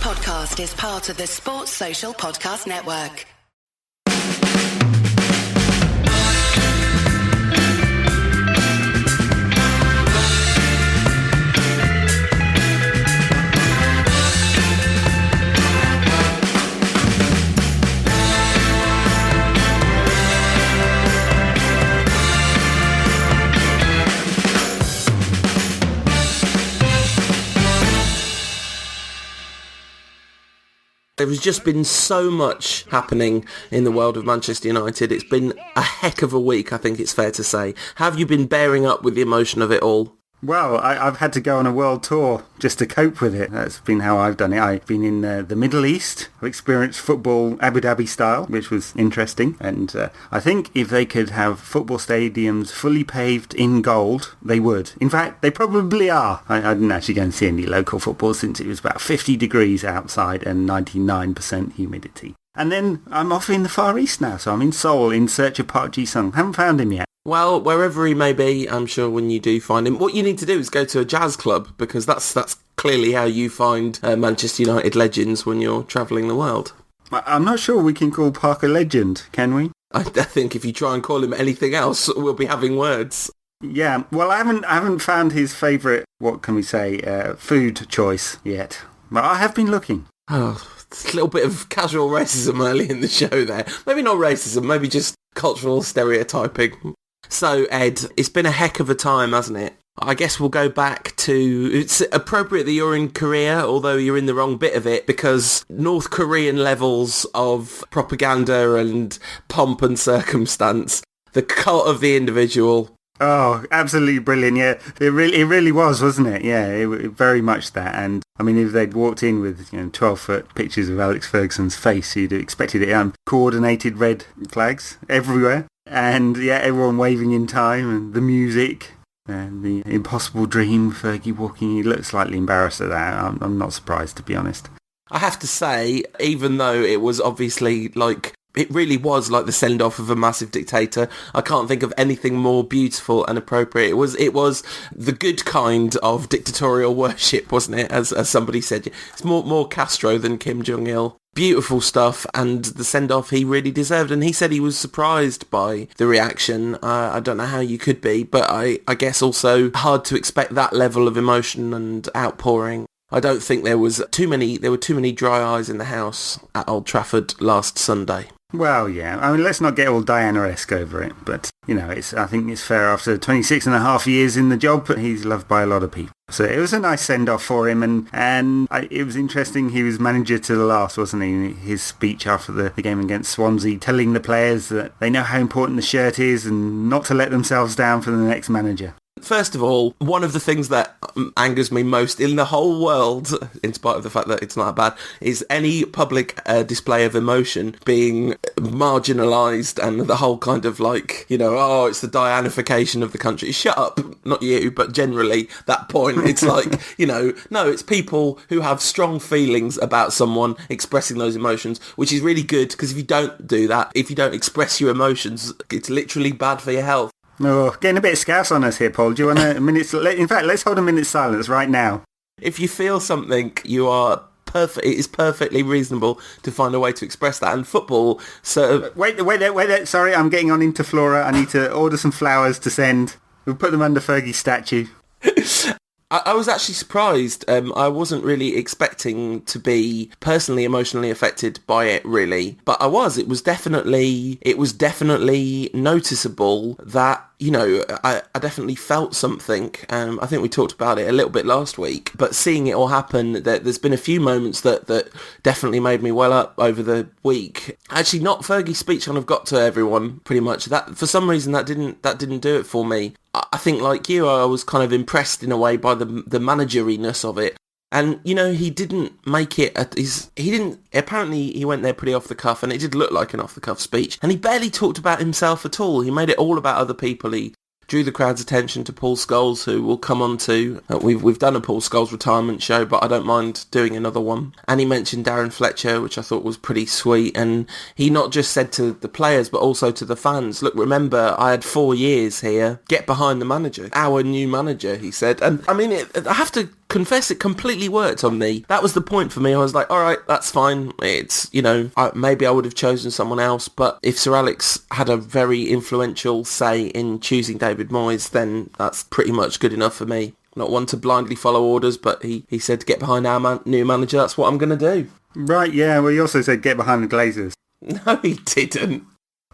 podcast is part of the Sports Social Podcast Network. There has just been so much happening in the world of Manchester United. It's been a heck of a week, I think it's fair to say. Have you been bearing up with the emotion of it all? Well, I've had to go on a world tour just to cope with it. That's been how I've done it. I've been in the Middle East. I've experienced football Abu Dhabi style, which was interesting. And I think if they could have football stadiums fully paved in gold, they would. In fact, they probably are. I didn't actually go and see any local football since it was about 50 degrees outside and 99% humidity. And then I'm off in the Far East now, so I'm in Seoul in search of Park Ji-sung. Haven't found him yet. Well, wherever he may be, I'm sure when you do find him, what you need to do is go to a jazz club, because that's clearly how you find Manchester United legends when you're travelling the world. I'm not sure we can call Park a legend, can we? I think if you try and call him anything else, we'll be having words. Yeah, well, I haven't found his favourite, what can we say, food choice yet. But I have been looking. Oh, a little bit of casual racism early in the show there. Maybe not racism, maybe just cultural stereotyping. So, Ed, it's been a heck of a time, hasn't it? I guess we'll go back to... It's appropriate that you're in Korea, although you're in the wrong bit of it, because North Korean levels of propaganda and pomp and circumstance, the cult of the individual... Oh, absolutely brilliant, yeah. It really was, wasn't it? Yeah, it very much that. And, I mean, if they'd walked in with 12-foot pictures of Alex Ferguson's face, you'd have expected it. Coordinated red flags everywhere. And, yeah, everyone waving in time, and the music, and the impossible dream, Fergie walking. He looked slightly embarrassed at that. I'm not surprised, to be honest. I have to say, even though it was obviously, like... It really was like the send-off of a massive dictator. I can't think of anything more beautiful and appropriate. It was the good kind of dictatorial worship, wasn't it? As somebody said, it's more Castro than Kim Jong-il. Beautiful stuff, and the send-off he really deserved. And he said he was surprised by the reaction. I don't know how you could be, but I guess also hard to expect that level of emotion and outpouring. I don't think there were too many dry eyes in the house at Old Trafford last Sunday. Well, yeah. I mean, let's not get all Diana-esque over it, but, I think it's fair after 26 and a half years in the job, but he's loved by a lot of people. So it was a nice send-off for him, and it was interesting. He was manager to the last, wasn't he? His speech after the game against Swansea, telling the players that they know how important the shirt is and not to let themselves down for the next manager. First of all, one of the things that angers me most in the whole world, in spite of the fact that it's not that bad, is any public display of emotion being marginalised, and the whole kind of like, it's the Dianification of the country. Shut up, not you, but generally that point. It's like, no, it's people who have strong feelings about someone expressing those emotions, which is really good, because if you don't do that, if you don't express your emotions, it's literally bad for your health. Oh, getting a bit scarce on us here, Paul. Do you want a minute? In fact, let's hold a minute's silence right now. If you feel something, you are perfect. It is perfectly reasonable to find a way to express that. And football, so wait there. Sorry, I'm getting on Interflora. I need to order some flowers to send. We'll put them under Fergie's statue. I was actually surprised. I wasn't really expecting to be personally emotionally affected by it, really, but I was. It was definitely noticeable that, I definitely felt something. I think we talked about it a little bit last week, but seeing it all happen, there's been a few moments that definitely made me well up over the week. Actually, not Fergie's speech kind of got to everyone pretty much. That for some reason that didn't do it for me. I think, like you, I was kind of impressed in a way by the manageriness of it. And, he didn't make it... Apparently, he went there pretty off the cuff, and it did look like an off-the-cuff speech. And he barely talked about himself at all. He made it all about other people. He drew the crowd's attention to Paul Scholes, who we'll come on to. We've done a Paul Scholes retirement show, but I don't mind doing another one. And he mentioned Darren Fletcher, which I thought was pretty sweet. And he not just said to the players, but also to the fans, look, remember, I had 4 years here. Get behind the manager. Our new manager, he said. And, I mean, I have to confess it completely worked on me. That was the point for me. I was like, all right, that's fine. It's, maybe I would have chosen someone else, but if Sir Alex had a very influential say in choosing David Moyes, then that's pretty much good enough for me. Not one to blindly follow orders, but he said to get behind our new manager. That's what I'm going to do. Right, yeah. Well, he also said get behind the Glazers. No, he didn't.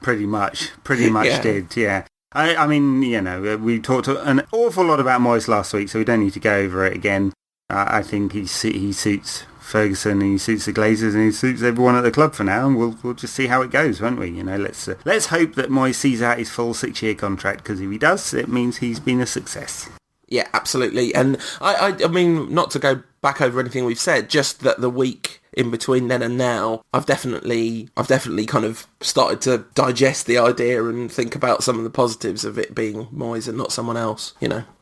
Pretty much did, yeah. I mean, we talked an awful lot about Moyes last week, so we don't need to go over it again. I think he suits Ferguson, and he suits the Glazers, and he suits everyone at the club for now, and we'll just see how it goes, won't we? Let's hope that Moyes sees out his full 6-year contract, because if he does, it means he's been a success. Yeah, absolutely. And I mean, not to go back over anything we've said, just that the week in between then and now, I've definitely kind of started to digest the idea and think about some of the positives of it being Moyes and not someone else,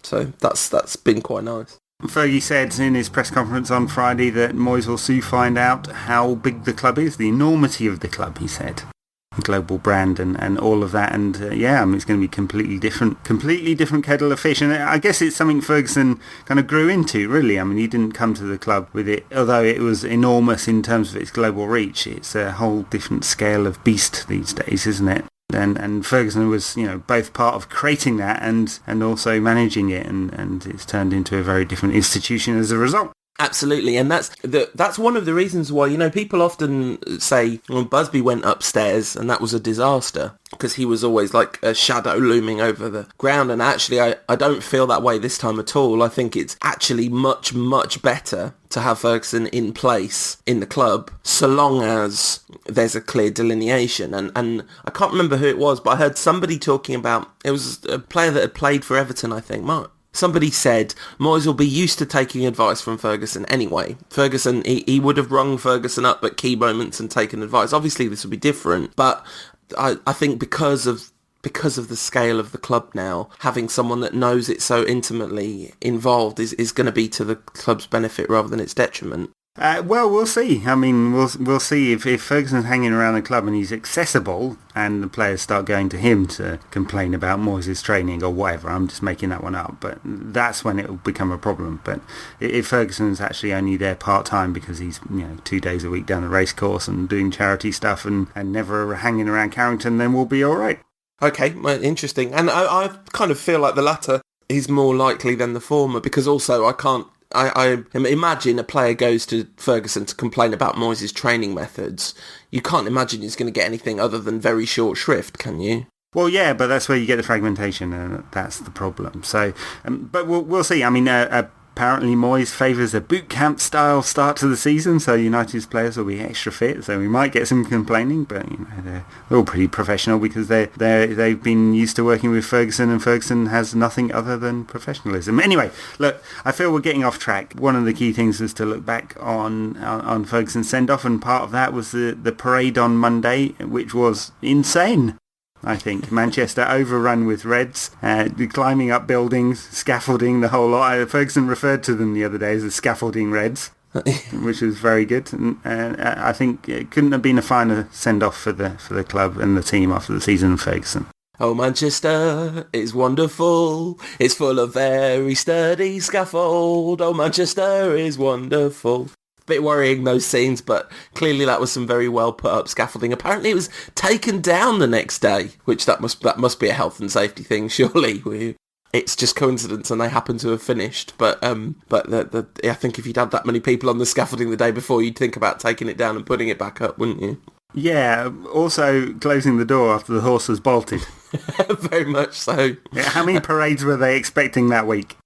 So that's been quite nice. Fergie said in his press conference on Friday that Moyes will soon find out how big the club is, the enormity of the club, he said. Global brand and all of that, and it's going to be completely different kettle of fish, and I guess it's something Ferguson kind of grew into, really. I mean, he didn't come to the club with it, although it was enormous in terms of its global reach. It's a whole different scale of beast these days, isn't it? And Ferguson was, both part of creating that and also managing it, and it's turned into a very different institution as a result. Absolutely, and that's one of the reasons why, people often say, well, Busby went upstairs and that was a disaster, because he was always like a shadow looming over the ground, and actually I don't feel that way this time at all. I think it's actually much, much better to have Ferguson in place in the club, so long as there's a clear delineation. And I can't remember who it was, but I heard somebody talking about, it was a player that had played for Everton, I think, Mark. Somebody said Moyes will be used to taking advice from Ferguson anyway. Ferguson, he would have rung Ferguson up at key moments and taken advice. Obviously, this would be different, but I think because of the scale of the club now, having someone that knows it so intimately involved is going to be to the club's benefit rather than its detriment. Well, we'll see. I mean, we'll see if Ferguson's hanging around the club and he's accessible and the players start going to him to complain about Moyes' training or whatever. I'm just making that one up, but that's when it will become a problem. But if Ferguson's actually only there part-time because he's 2 days a week down the racecourse and doing charity stuff and never hanging around Carrington, then we'll be all right. Okay, well, interesting. And I kind of feel like the latter is more likely than the former, because also I imagine a player goes to Ferguson to complain about Moyes' training methods. You can't imagine he's going to get anything other than very short shrift, can you? Well, yeah, but that's where you get the fragmentation, and that's the problem. So, but we'll see. I mean, apparently Moyes favours a boot camp style start to the season, so United's players will be extra fit. So we might get some complaining, but they're all pretty professional because they've been used to working with Ferguson, and Ferguson has nothing other than professionalism. Anyway, look, I feel we're getting off track. One of the key things was to look back on Ferguson's send off, and part of that was the parade on Monday, which was insane. I think Manchester overrun with Reds, climbing up buildings, scaffolding, the whole lot. Ferguson referred to them the other day as the scaffolding Reds, which was very good. And I think it couldn't have been a finer send-off for the club and the team after the season of Ferguson. Oh, Manchester is wonderful. It's full of very sturdy scaffold. Oh, Manchester is wonderful. Bit worrying, those scenes, but clearly that was some very well put up scaffolding. Apparently it was taken down the next day, which that must be a health and safety thing, surely. It's just coincidence and they happen to have finished. But I think if you'd had that many people on the scaffolding the day before, you'd think about taking it down and putting it back up, wouldn't you? Yeah, also closing the door after the horse was bolted. Very much so. Yeah, how many parades were they expecting that week?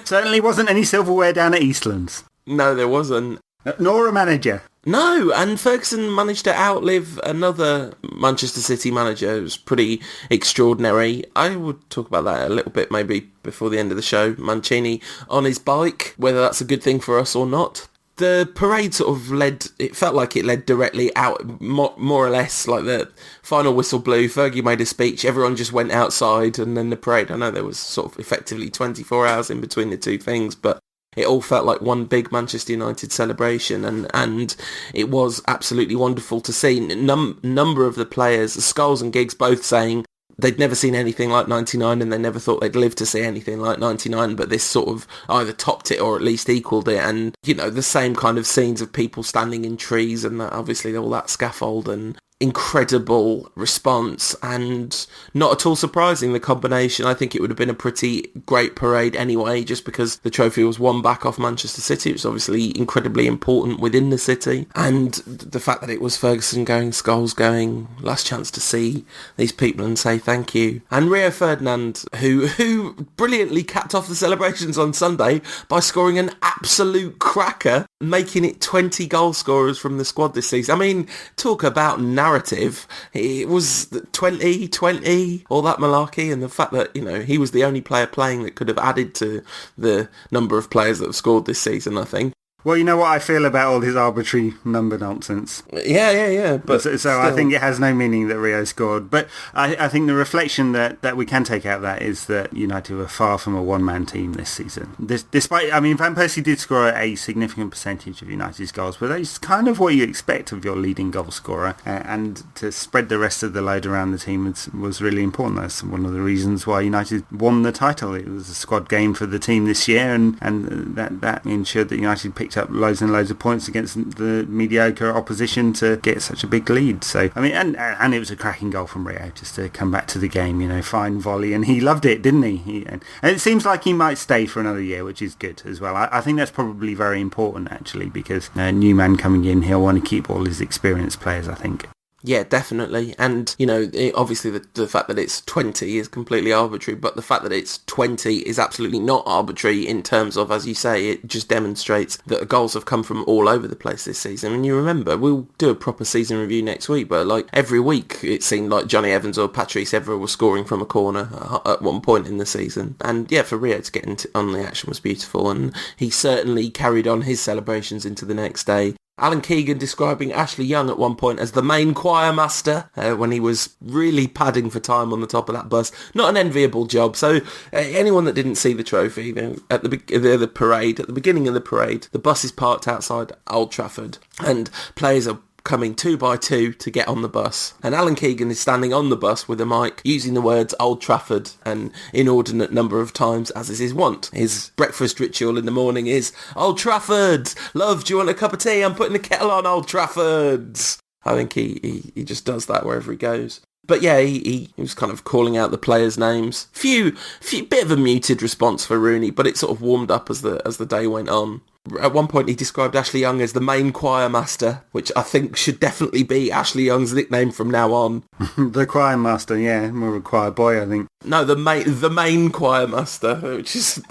Certainly wasn't any silverware down at Eastlands. No, there wasn't. Nor a manager. No, and Ferguson managed to outlive another Manchester City manager. It was pretty extraordinary. I would talk about that a little bit maybe before the end of the show. Mancini on his bike, whether that's a good thing for us or not. The parade sort of it felt like it led directly out, more or less, like the final whistle blew, Fergie made a speech, everyone just went outside, and then the parade. I know there was sort of effectively 24 hours in between the two things, but it all felt like one big Manchester United celebration, and it was absolutely wonderful to see. Number of the players, Scholes and Giggs, both saying they'd never seen anything like 99 and they never thought they'd live to see anything like 99, but this sort of either topped it or at least equaled it. And, you know, the same kind of scenes of people standing in trees and obviously all that scaffold and incredible response, and not at all surprising, the combination. I think it would have been a pretty great parade anyway, just because the trophy was won back off Manchester City. It was obviously incredibly important within the city, and the fact that it was Ferguson going, Scholes going, last chance to see these people and say thank you. And Rio Ferdinand, who brilliantly capped off the celebrations on Sunday by scoring an absolute cracker, making it 20 goal scorers from the squad this season. I mean, talk about narrative. It was 20, all that malarkey, and the fact that, you know, he was the only player playing that could have added to the number of players that have scored this season, I think. Well, you know what I feel about all this arbitrary number nonsense. Yeah. But so I think it has no meaning that Rio scored. But I think the reflection that we can take out of that is that United were far from a one-man team this season. Despite, I mean, Van Persie did score a significant percentage of United's goals, but that's kind of what you expect of your leading goal scorer. And to spread the rest of the load around the team was really important. That's one of the reasons why United won the title. It was a squad game for the team this year, and that ensured that United picked up loads and loads of points against the mediocre opposition to get such a big lead. So, I mean, and it was a cracking goal from Rio, just to come back to the game, you know, fine volley, and he loved it, didn't he? And it seems like he might stay for another year, which is good as well. I think that's probably very important, actually, because a new man coming in, he'll want to keep all his experienced players, I think. Yeah, definitely. And, you know, obviously the fact that it's 20 is completely arbitrary, but the fact that it's 20 is absolutely not arbitrary in terms of, as you say, it just demonstrates that goals have come from all over the place this season. And you remember, we'll do a proper season review next week, but like every week it seemed like Johnny Evans or Patrice Evra was scoring from a corner at one point in the season. And yeah, for Rio to get on the action was beautiful, and he certainly carried on his celebrations into the next day. Alan Keegan describing Ashley Young at one point as the main choir master when he was really padding for time on the top of that bus. Not an enviable job. So anyone that didn't see the trophy, you know, at the parade, at the beginning of the parade, the bus is parked outside Old Trafford and players are coming 2 by 2 to get on the bus, and Alan Keegan is standing on the bus with a mic using the words Old Trafford an inordinate number of times, as is his wont. His breakfast ritual in the morning is Old Trafford, love, do you want a cup of tea? I'm putting the kettle on, Old Trafford. I think he just does that wherever he goes. But yeah, he was kind of calling out the players' names. Few bit of a muted response for Rooney, but it sort of warmed up as the day went on. At one point he described Ashley Young as the main choir master, which I think should definitely be Ashley Young's nickname from now on. The choir master, yeah, more of a choir boy, I think. No, the main choir master,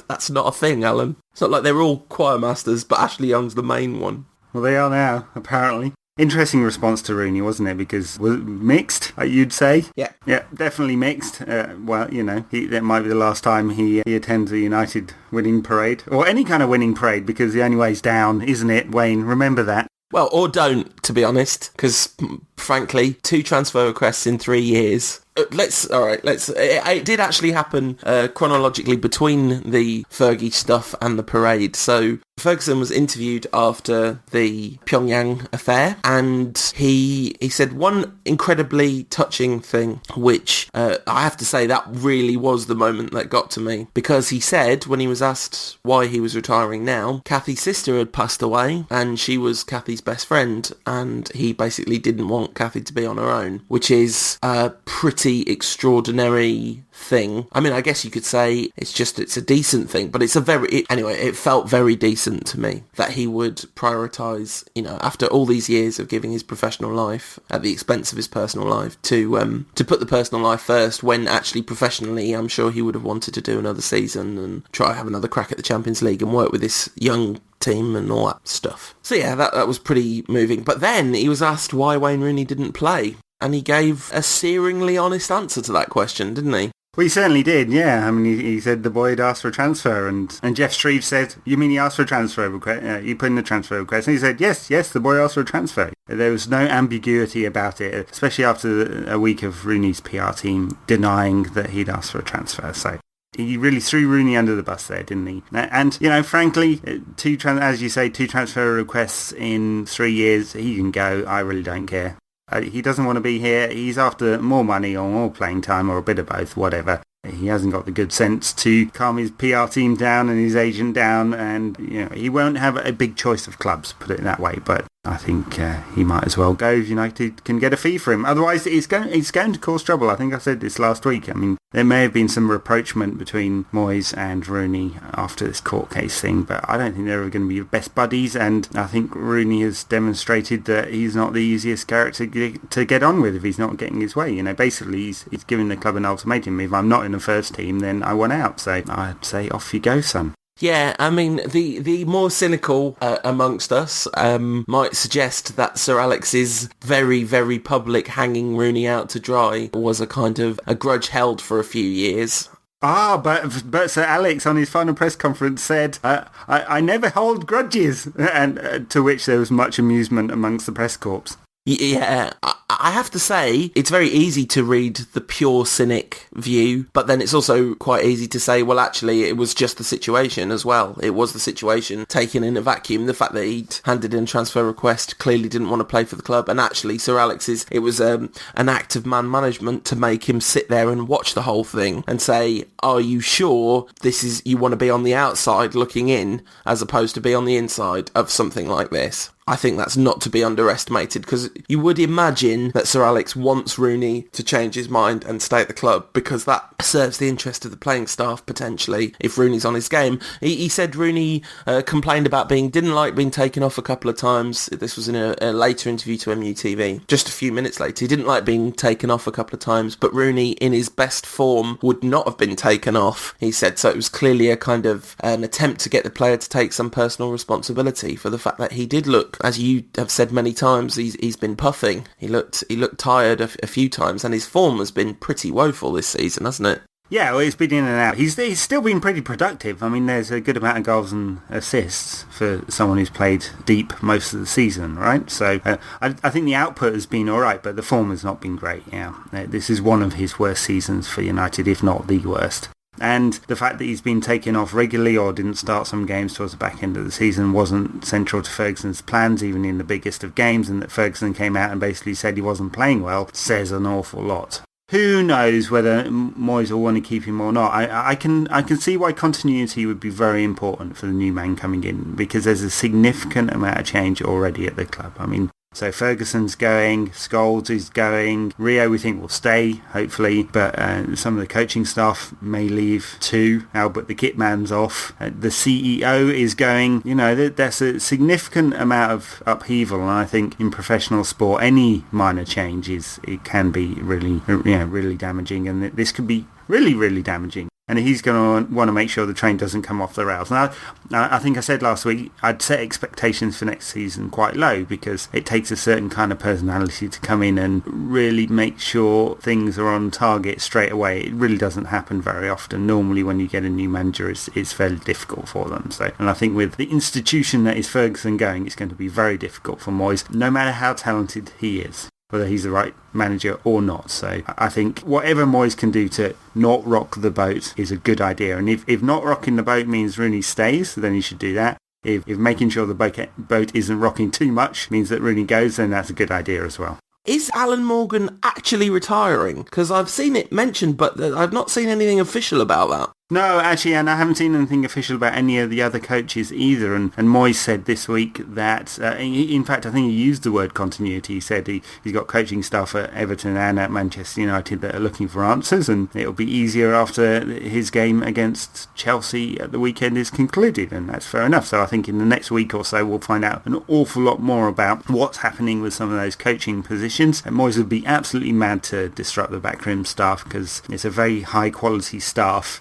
that's not a thing, Alan. It's not like they're all choir masters, but Ashley Young's the main one. Well, they are now, apparently. Interesting response to Rooney, wasn't it? Because was it mixed, you'd say? Yeah. Yeah, definitely mixed. Well, you know, that might be the last time he attends a United winning parade. Or any kind of winning parade, because the only way's down, isn't it, Wayne? Remember that. Well, or don't, to be honest, because, frankly, 2 transfer requests in 3 years. It did actually happen chronologically between the Fergie stuff and the parade. So Ferguson was interviewed after the Pyongyang affair, and he said one incredibly touching thing, which I have to say that really was the moment that got to me, because he said when he was asked why he was retiring now, Kathy's sister had passed away and she was Kathy's best friend, and he basically didn't want Kathy to be on her own, which is a pretty extraordinary thing. I mean, I guess you could say it's a decent thing, but it felt very decent to me that he would prioritise, you know, after all these years of giving his professional life at the expense of his personal life, to put the personal life first, when actually professionally I'm sure he would have wanted to do another season and try have another crack at the Champions League and work with this young team and all that stuff. So yeah, that was pretty moving. But then he was asked why Wayne Rooney didn't play, and he gave a searingly honest answer to that question, didn't he? Well, he certainly did, yeah. I mean, he said the boy had asked for a transfer, and Jeff Shreve said, you mean he asked for a transfer request? You put in a transfer request. And he said, yes, the boy asked for a transfer. There was no ambiguity about it, especially after a week of Rooney's PR team denying that he'd asked for a transfer. So he really threw Rooney under the bus there, didn't he? And, you know, frankly, 2 transfer requests in 3 years, he can go. I really don't care. He doesn't want to be here. He's after more money or more playing time or a bit of both, whatever. He hasn't got the good sense to calm his PR team down and his agent down, and he won't have a big choice of clubs, put it that way. But I think he might as well go if United can get a fee for him. Otherwise, it's going to cause trouble. I think I said this last week. I mean, there may have been some rapprochement between Moyes and Rooney after this court case thing, but I don't think they're ever going to be best buddies, and I think Rooney has demonstrated that he's not the easiest character to get on with if he's not getting his way. Basically, he's giving the club an ultimatum. If I'm not in the first team, then I want out. So I'd say off you go, son. Yeah, I mean, the more cynical amongst us might suggest that Sir Alex's very, very public hanging Rooney out to dry was a kind of a grudge held for a few years. But Sir Alex on his final press conference said, I never hold grudges, and to which there was much amusement amongst the press corps. Yeah, I have to say, it's very easy to read the pure cynic view, but then it's also quite easy to say, well, actually, it was just the situation as well. It was the situation taken in a vacuum. The fact that he'd handed in a transfer request, clearly didn't want to play for the club, and actually, Sir Alex's, it was an act of man management to make him sit there and watch the whole thing and say, are you sure you want to be on the outside looking in as opposed to be on the inside of something like this? I think that's not to be underestimated, because you would imagine that Sir Alex wants Rooney to change his mind and stay at the club, because that serves the interest of the playing staff, potentially, if Rooney's on his game. He said Rooney complained about didn't like being taken off a couple of times. This was in a later interview to MUTV, just a few minutes later. He didn't like being taken off a couple of times, but Rooney, in his best form, would not have been taken off, he said. So it was clearly a kind of an attempt to get the player to take some personal responsibility for the fact that he did look, as you have said many times, he's been puffing. He looked tired a few times, and his form has been pretty woeful this season, hasn't it? Yeah, well, it's been in and out. He's still been pretty productive. I mean, there's a good amount of goals and assists for someone who's played deep most of the season, right? So I think the output has been all right, but the form has not been great. Yeah, this is one of his worst seasons for United, if not the worst. And the fact that he's been taken off regularly or didn't start some games towards the back end of the season wasn't central to Ferguson's plans, even in the biggest of games, and that Ferguson came out and basically said he wasn't playing well says an awful lot. Who knows whether Moyes will want to keep him or not. I can see why continuity would be very important for the new man coming in, because there's a significant amount of change already at the club. I mean, so Ferguson's going, Scholes is going, Rio we think will stay, hopefully, but some of the coaching staff may leave too. Albert the kit man's off. The CEO is going. That's a significant amount of upheaval, and I think in professional sport, any minor change it can be really damaging, and this could be really, really damaging. And he's going to want to make sure the train doesn't come off the rails. Now, I think I said last week, I'd set expectations for next season quite low, because it takes a certain kind of personality to come in and really make sure things are on target straight away. It really doesn't happen very often. Normally, when you get a new manager, it's fairly difficult for them. And I think with the institution that is Ferguson going, it's going to be very difficult for Moyes, no matter how talented he is, whether he's the right manager or not. So I think whatever Moyes can do to not rock the boat is a good idea. And if not rocking the boat means Rooney stays, then he should do that. If making sure the boat isn't rocking too much means that Rooney goes, then that's a good idea as well. Is Alan Morgan actually retiring? Because I've seen it mentioned, but I've not seen anything official about that. No, actually, and I haven't seen anything official about any of the other coaches either. And Moyes said this week that, in fact, I think he used the word continuity. He said he's got coaching staff at Everton and at Manchester United that are looking for answers, and it'll be easier after his game against Chelsea at the weekend is concluded, and that's fair enough. So I think in the next week or so we'll find out an awful lot more about what's happening with some of those coaching positions. And Moyes would be absolutely mad to disrupt the backroom staff, because it's a very high quality staff.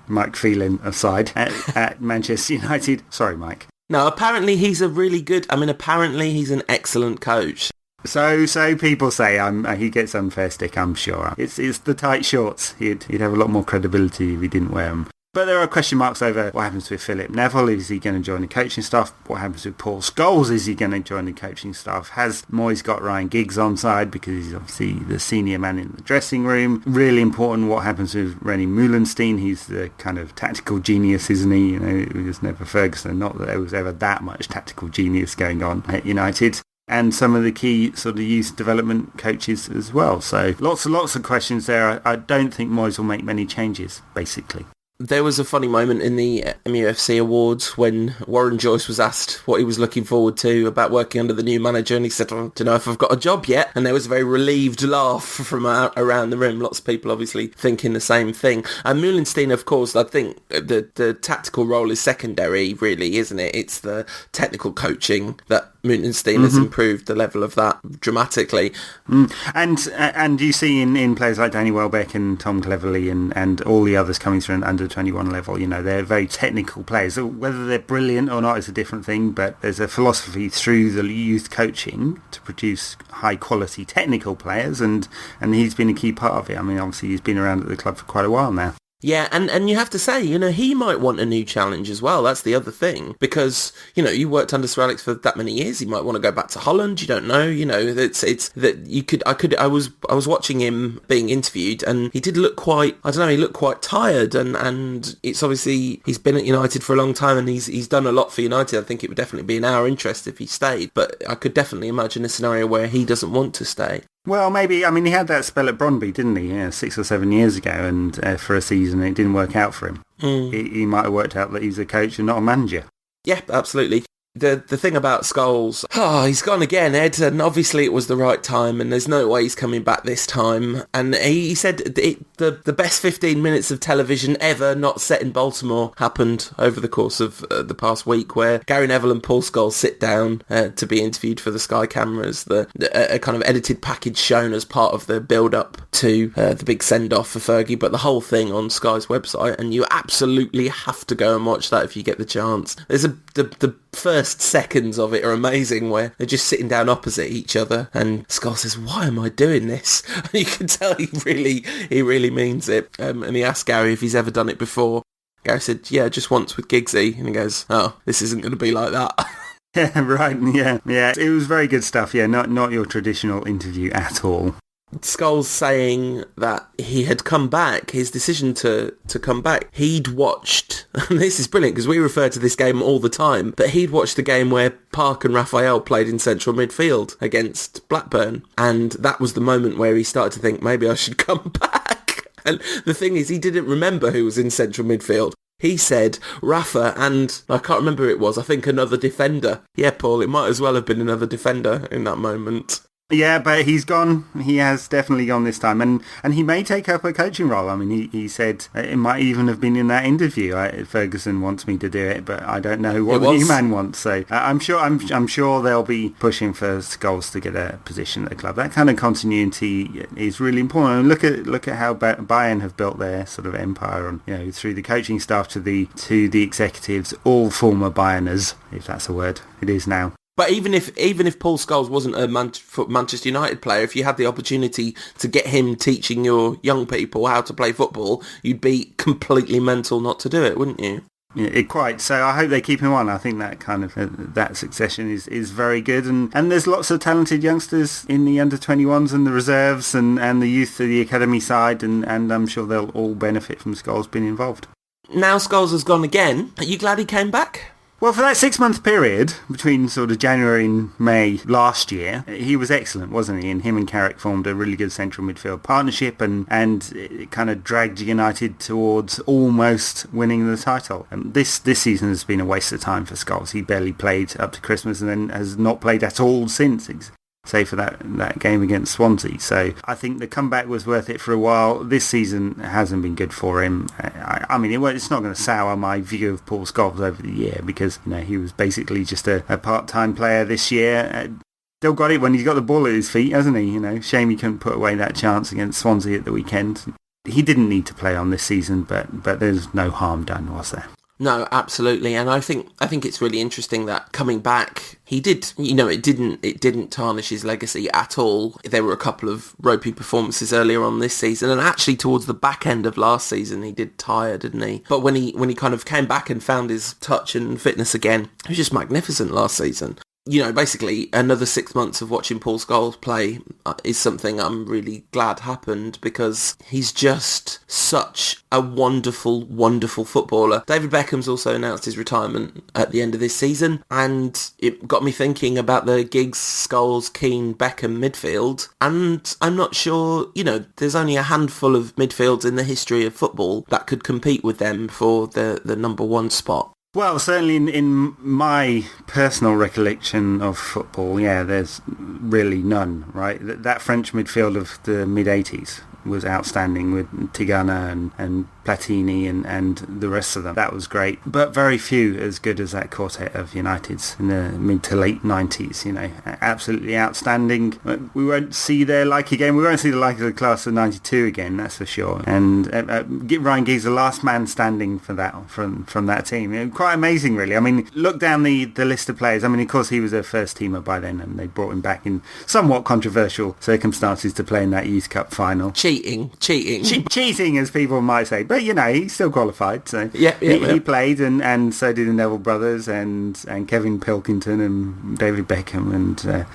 Mike Phelan aside, at Manchester United. Sorry, Mike. No, apparently he's apparently he's an excellent coach. So people say he gets unfair stick, I'm sure. It's the tight shorts. He'd have a lot more credibility if he didn't wear them. But there are question marks over what happens with Philip Neville. Is he going to join the coaching staff? What happens with Paul Scholes? Is he going to join the coaching staff? Has Moyes got Ryan Giggs on side, because he's obviously the senior man in the dressing room? Really important what happens with Rennie Meulenstein. He's the kind of tactical genius, isn't he? It was never Ferguson. Not that there was ever that much tactical genius going on at United. and some of the key sort of youth development coaches as well. So lots of questions there. I don't think Moyes will make many changes, basically. There was a funny moment in the MUFC Awards when Warren Joyce was asked what he was looking forward to about working under the new manager, and he said, I don't know if I've got a job yet. And there was a very relieved laugh from around the room. Lots of people obviously thinking the same thing. And Meulenstein, of course, I think the tactical role is secondary, really, isn't it? It's the technical coaching that Meulenstein has improved the level of that dramatically. And you see in players like Danny Welbeck and Tom Cleverley and all the others coming through under 21 level, they're very technical players. Whether they're brilliant or not is a different thing, but there's a philosophy through the youth coaching to produce high quality technical players, and he's been a key part of it. I mean, obviously he's been around at the club for quite a while now. Yeah, and you have to say, he might want a new challenge as well. That's the other thing. Because, you worked under Sir Alex for that many years. He might want to go back to Holland. You don't know. It's that you could. I was watching him being interviewed, and he did look quite. I don't know. He looked quite tired, and it's obviously he's been at United for a long time, and he's done a lot for United. I think it would definitely be in our interest if he stayed. But I could definitely imagine a scenario where he doesn't want to stay. Well, maybe. I mean, he had that spell at Brøndby, didn't he? 6 or 7 years ago, and for a season it didn't work out for him. He might have worked out that he's a coach and not a manager. Yeah, absolutely. The thing about Scholes, he's gone again, Ed, and obviously it was the right time, and there's no way he's coming back this time. And he said the best 15 minutes of television ever not set in Baltimore happened over the course of the past week, where Gary Neville and Paul Scholes sit down to be interviewed for the Sky cameras, a kind of edited package shown as part of the build-up to the big send-off for Fergie, but the whole thing on Sky's website, and you absolutely have to go and watch that if you get the chance. There's the first seconds of it are amazing, where they're just sitting down opposite each other, and Scholes says, "Why am I doing this?" And you can tell he really means it. And he asked Gary if he's ever done it before. Gary said, "Yeah, just once with Giggsy," and he goes, "Oh, this isn't going to be like that." Yeah, right. Yeah. It was very good stuff. Yeah, not your traditional interview at all. Scholes saying that he had come back, his decision to come back, he'd watched, and this is brilliant because we refer to this game all the time, but he'd watched the game where Park and Raphael played in central midfield against Blackburn, and that was the moment where he started to think, maybe I should come back. And the thing is, he didn't remember who was in central midfield. He said Rafa and, I can't remember who it was, I think another defender. Yeah, Paul, it might as well have been another defender in that moment. Yeah, but he's gone. He has definitely gone this time. And he may take up a coaching role. I mean, he said it might even have been in that interview. Ferguson wants me to do it, but I don't know what the new man wants. So I'm sure they'll be pushing for Scholes to get a position at the club. That kind of continuity is really important. And look at how Bayern have built their sort of empire on, through the coaching staff to the executives, all former Bayerners, if that's a word. It is now. But even if Paul Scholes wasn't a Manchester United player, if you had the opportunity to get him teaching your young people how to play football, you'd be completely mental not to do it, wouldn't you? Yeah, quite. So I hope they keep him on. I think that kind of that succession is very good, and there's lots of talented youngsters in the under-21s and the reserves and the youth of the academy side, and I'm sure they'll all benefit from Scholes being involved. Now Scholes has gone again. Are you glad he came back? Well, for that 6-month period between sort of January and May last year, he was excellent, wasn't he? And him and Carrick formed a really good central midfield partnership, and it kind of dragged United towards almost winning the title. This season has been a waste of time for Scholes. He barely played up to Christmas and then has not played at all since, save for that game against Swansea. So I think the comeback was worth it for a while. This season hasn't been good for him. I mean, it's not going to sour my view of Paul Scholes over the year, because he was basically just a part-time player this year. Still got it when he's got the ball at his feet, hasn't he? Shame he couldn't put away that chance against Swansea at the weekend. He didn't need to play on this season, but there's no harm done, was there? No, absolutely, and I think it's really interesting that coming back, he did. It didn't tarnish his legacy at all. There were a couple of ropey performances earlier on this season, and actually towards the back end of last season, he did tire, didn't he? But when he kind of came back and found his touch and fitness again, it was just magnificent last season. basically another 6 months of watching Paul Scholes play is something I'm really glad happened, because he's just such a wonderful, wonderful footballer. David Beckham's also announced his retirement at the end of this season, and it got me thinking about the Giggs, Scholes, Keane, Beckham midfield, and I'm not sure, there's only a handful of midfields in the history of football that could compete with them for the number one spot. Well, certainly in my personal recollection of football, there's really none, right? That French midfield of the mid-80s was outstanding with Tigana and Platini and the rest of them. That was great, but very few as good as that quartet of Uniteds in the mid to late 90s, absolutely outstanding. We won't see their like again. We won't see the like of the class of 92 again, that's for sure. And Ryan Giggs, the last man standing for that from that team. Quite amazing, really. I mean, look down the list of players. I mean, of course, he was their first teamer by then, and they brought him back in somewhat controversial circumstances to play in that Youth Cup final. Cheating, as people might say. But, he still qualified. So he played, and so did the Neville brothers, and Kevin Pilkington, and David Beckham,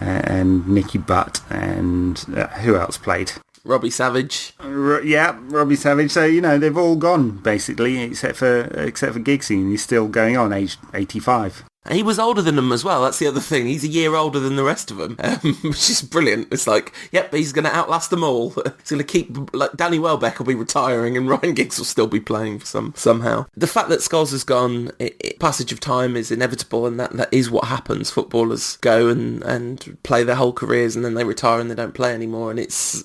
and Nicky Butt, and who else played? Robbie Savage. Robbie Savage. So, they've all gone, basically, except for Giggsy, and he's still going on, aged 85. He was older than them as well. That's the other thing. He's a year older than the rest of them, which is brilliant. It's like, he's going to outlast them all. He's going to keep... Danny Welbeck will be retiring and Ryan Giggs will still be playing for somehow. The fact that Scholes has gone, passage of time is inevitable, and that is what happens. Footballers go and play their whole careers, and then they retire and they don't play anymore. And it's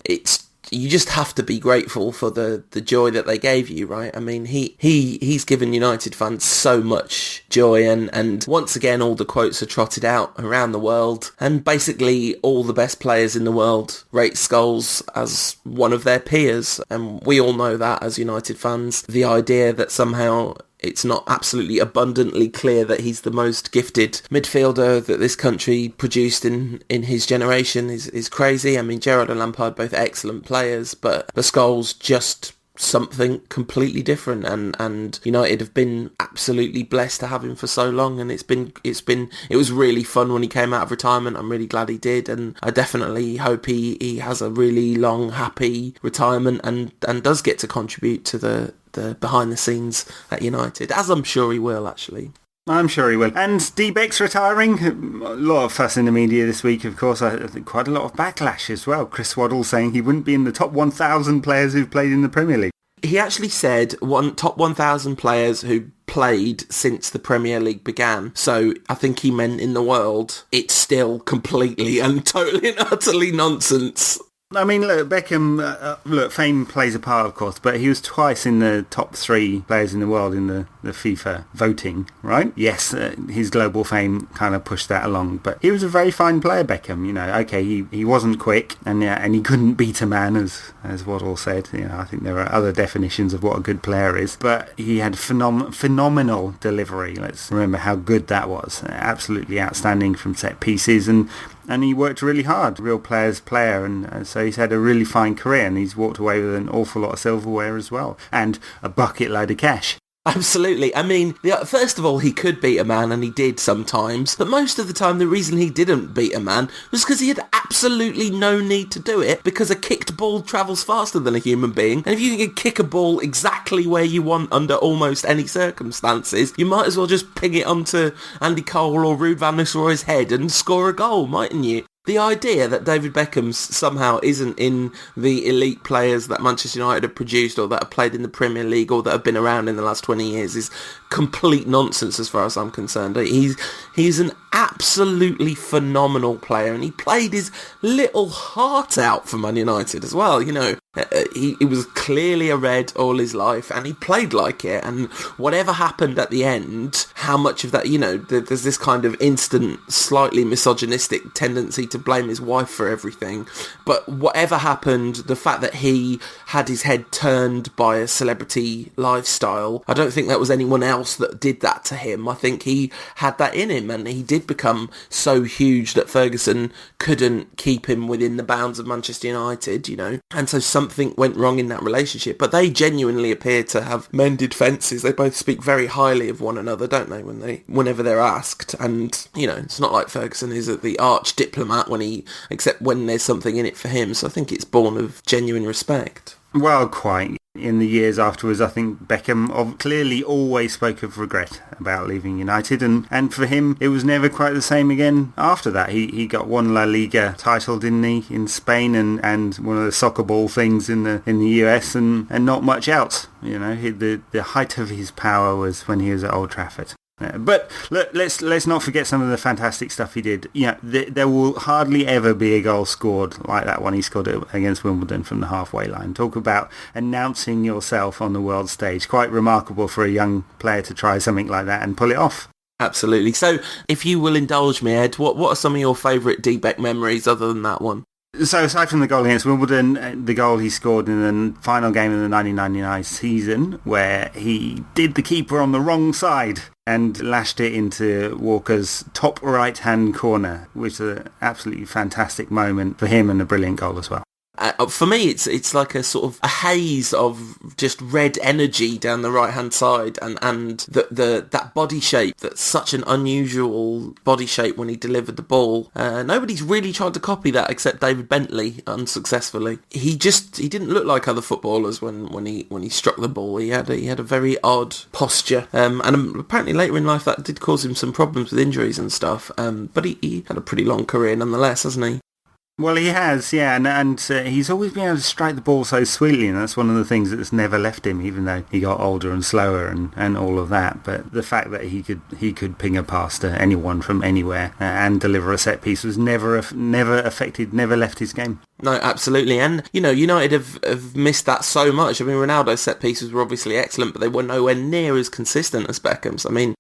you just have to be grateful for the joy that they gave you, right? I mean, he's given United fans so much joy, and once again, all the quotes are trotted out around the world, and basically all the best players in the world rate Scholes as one of their peers, and we all know that as United fans. The idea that somehow it's not absolutely abundantly clear that he's the most gifted midfielder that this country produced in his generation is crazy. I mean, Gerrard and Lampard, both excellent players, but Scholes just something completely different, and United have been absolutely blessed to have him for so long, and it was really fun when he came out of retirement. I'm really glad he did, and I definitely hope he has a really long, happy retirement and does get to contribute to the behind the scenes at United, as I'm sure he will, actually. I'm sure he will. And D-Beck's retiring. A lot of fuss in the media this week, of course. I think quite a lot of backlash as well. Chris Waddle saying he wouldn't be in the top 1,000 players who've played in the Premier League. He actually said top 1,000 players who played since the Premier League began. So I think he meant in the world. It's still completely and totally and utterly nonsense. I mean, look, Beckham, fame plays a part, of course, but he was twice in the top 3 players in the world in the FIFA voting, right? Yes, his global fame kind of pushed that along, but he was a very fine player, Beckham. Okay, he wasn't quick, and he couldn't beat a man, as Waddle said. I think there are other definitions of what a good player is, but he had phenomenal delivery. Let's remember how good that was. Absolutely outstanding from set pieces, and he worked really hard, real player's player, and so he's had a really fine career, and he's walked away with an awful lot of silverware as well, and a bucket load of cash. Absolutely. I mean, first of all, he could beat a man, and he did sometimes. But most of the time, the reason he didn't beat a man was because he had absolutely no need to do it, because a kicked ball travels faster than a human being. And if you can kick a ball exactly where you want under almost any circumstances, you might as well just ping it onto Andy Cole or Ruud van Nistelrooy's head and score a goal, mightn't you? The idea that David Beckham somehow isn't in the elite players that Manchester United have produced, or that have played in the Premier League, or that have been around in the last 20 years is complete nonsense as far as I'm concerned. He's an absolutely phenomenal player, and he played his little heart out for Man United as well. He was clearly a Red all his life, and he played like it, and whatever happened at the end, how much of that, there's this kind of instant, slightly misogynistic tendency to blame his wife for everything, but whatever happened, the fact that he had his head turned by a celebrity lifestyle, I don't think that was anyone else that did that to him. I think he had that in him, and he did become so huge that Ferguson couldn't keep him within the bounds of Manchester United, and so something went wrong in that relationship. But they genuinely appear to have mended fences. They both speak very highly of one another, don't they, whenever they're asked. And, you know, it's not like Ferguson is the arch diplomat except when there's something in it for him. So I think it's born of genuine respect. Well, quite. In the years afterwards, I think Beckham clearly always spoke of regret about leaving United, and for him, it was never quite the same again after that. He got one La Liga title, didn't he, in Spain, and one of the soccer ball things in the US, and not much else. You know, the height of his power was when he was at Old Trafford. But look, let's not forget some of the fantastic stuff he did. You know, there will hardly ever be a goal scored like that one he scored against Wimbledon from the halfway line. Talk about announcing yourself on the world stage. Quite remarkable for a young player to try something like that and pull it off. Absolutely. So, if you will indulge me, Ed, what are some of your favourite D-Beck memories other than that one? So aside from the goal against Wimbledon, the goal he scored in the final game of the 1999 season, where he did the keeper on the wrong side and lashed it into Walker's top right-hand corner, which is an absolutely fantastic moment for him and a brilliant goal as well. For me, it's like a sort of a haze of just red energy down the right-hand side, and that body shape, that's such an unusual body shape when he delivered the ball. Nobody's really tried to copy that except David Bentley, unsuccessfully. He didn't look like other footballers when he struck the ball. He had a very odd posture, and apparently later in life that did cause him some problems with injuries and stuff. But he had a pretty long career nonetheless, hasn't he? Well, he has, yeah, and he's always been able to strike the ball so sweetly, and that's one of the things that's never left him, even though he got older and slower and all of that. But the fact that he could ping a pass to anyone from anywhere and deliver a set piece was never left his game. No, absolutely. And, you know, United have missed that so much. I mean, Ronaldo's set pieces were obviously excellent, but they were nowhere near as consistent as Beckham's. I mean,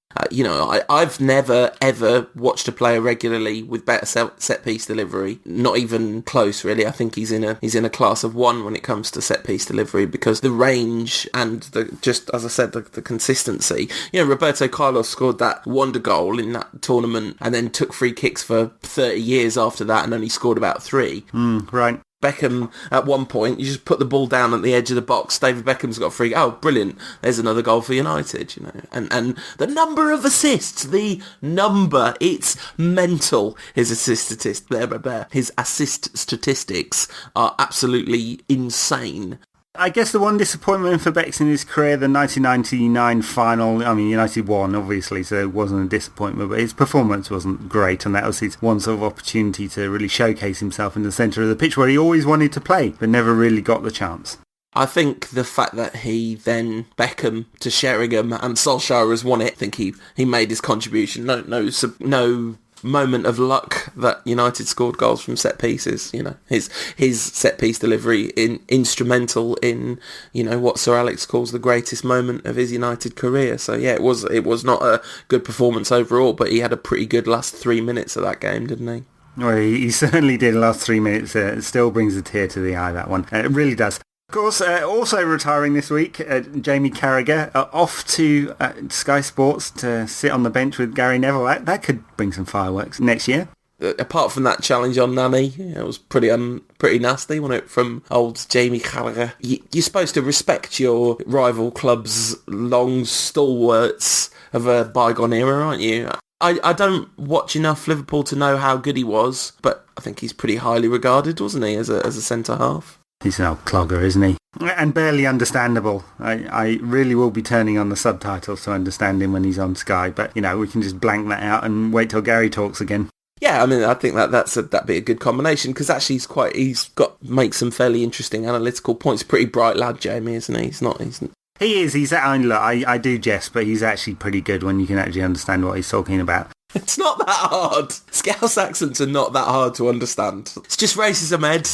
I've never, ever watched a player regularly with better set piece delivery. Not even close, really. I think he's in a class of one when it comes to set piece delivery, because the range and just as I said, the consistency. You know, Roberto Carlos scored that wonder goal in that tournament and then took free kicks for 30 years after that and only scored about 3. Right. Beckham, at one point, you just put the ball down at the edge of the box. David Beckham's got a free. Oh, brilliant. There's another goal for United, you know. And the number of assists, it's mental. His assist statistics are absolutely insane. I guess the one disappointment for Becks in his career, the 1999 final, I mean, United won, obviously, so it wasn't a disappointment, but his performance wasn't great, and that was his one sort of opportunity to really showcase himself in the centre of the pitch, where he always wanted to play, but never really got the chance. I think the fact that he then, Beckham to Sheringham and Solskjaer has won it, I think he made his contribution. No moment of luck that United scored goals from set pieces. You know, his set piece delivery instrumental in, you know, what Sir Alex calls the greatest moment of his United career. So yeah, it was not a good performance overall, but he had a pretty good last 3 minutes of that game, didn't he? Well, he certainly did. The last 3 minutes it still brings a tear to the eye, that one. It really does. Of course, also retiring this week, Jamie Carragher off to Sky Sports to sit on the bench with Gary Neville. That could bring some fireworks next year. Apart from that challenge on Nani, it was pretty nasty, wasn't it, from old Jamie Carragher. You're supposed to respect your rival club's long stalwarts of a bygone era, aren't you? I don't watch enough Liverpool to know how good he was, but I think he's pretty highly regarded, wasn't he, as a centre-half? He's an old clogger, isn't he? And barely understandable. I really will be turning on the subtitles to understand him when he's on Sky, but, you know, we can just blank that out and wait till Gary talks again. Yeah, I mean, I think that'd be a good combination, because actually he's makes some fairly interesting analytical points. Pretty bright lad, Jamie, isn't he? He is. I do jest, but he's actually pretty good when you can actually understand what he's talking about. It's not that hard. Scouse accents are not that hard to understand. It's just racism, Ed.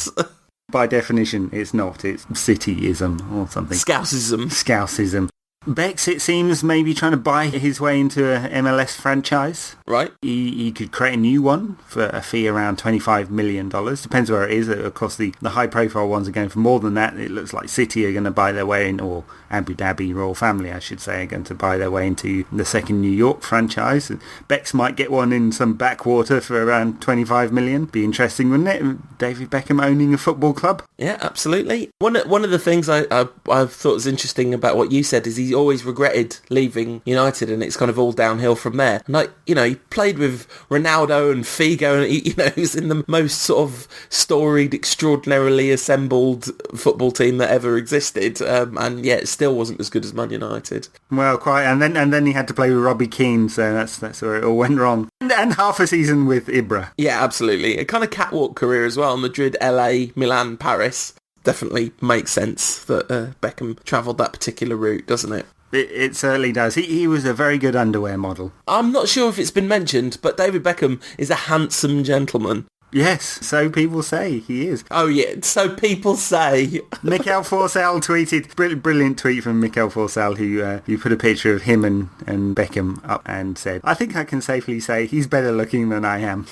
By definition, it's not. It's cityism or something. Scousism. Bex, it seems, maybe trying to buy his way into a MLS franchise. Right. He could create a new one for a fee around $25 million. Depends where it is. Of course, the high-profile ones are going for more than that. It looks like City are going to buy their way in, or Abu Dhabi Royal Family, I should say, are going to buy their way into the second New York franchise. Bex might get one in some backwater for around $25 million. Be interesting, wouldn't it? David Beckham owning a football club. Yeah, absolutely. One of the things I thought was interesting about what you said is he always regretted leaving United, and it's kind of all downhill from there. And he played with Ronaldo and Figo, and he was in the most sort of storied, extraordinarily assembled football team that ever existed, and yet it still wasn't as good as Man United. Well, quite, and then he had to play with Robbie Keane, so that's where it all went wrong. And half a season with Ibra. Yeah, absolutely. A kind of catwalk career as well. Madrid, LA, Milan, Paris. Definitely makes sense that Beckham travelled that particular route, doesn't it? It certainly does. He was a very good underwear model. I'm not sure if it's been mentioned, but David Beckham is a handsome gentleman. Yes, so people say he is. Oh yeah, so people say. Mikel Forsell tweeted, brilliant tweet from Mikel Forsell, who put a picture of him and Beckham up and said, "I think I can safely say he's better looking than I am."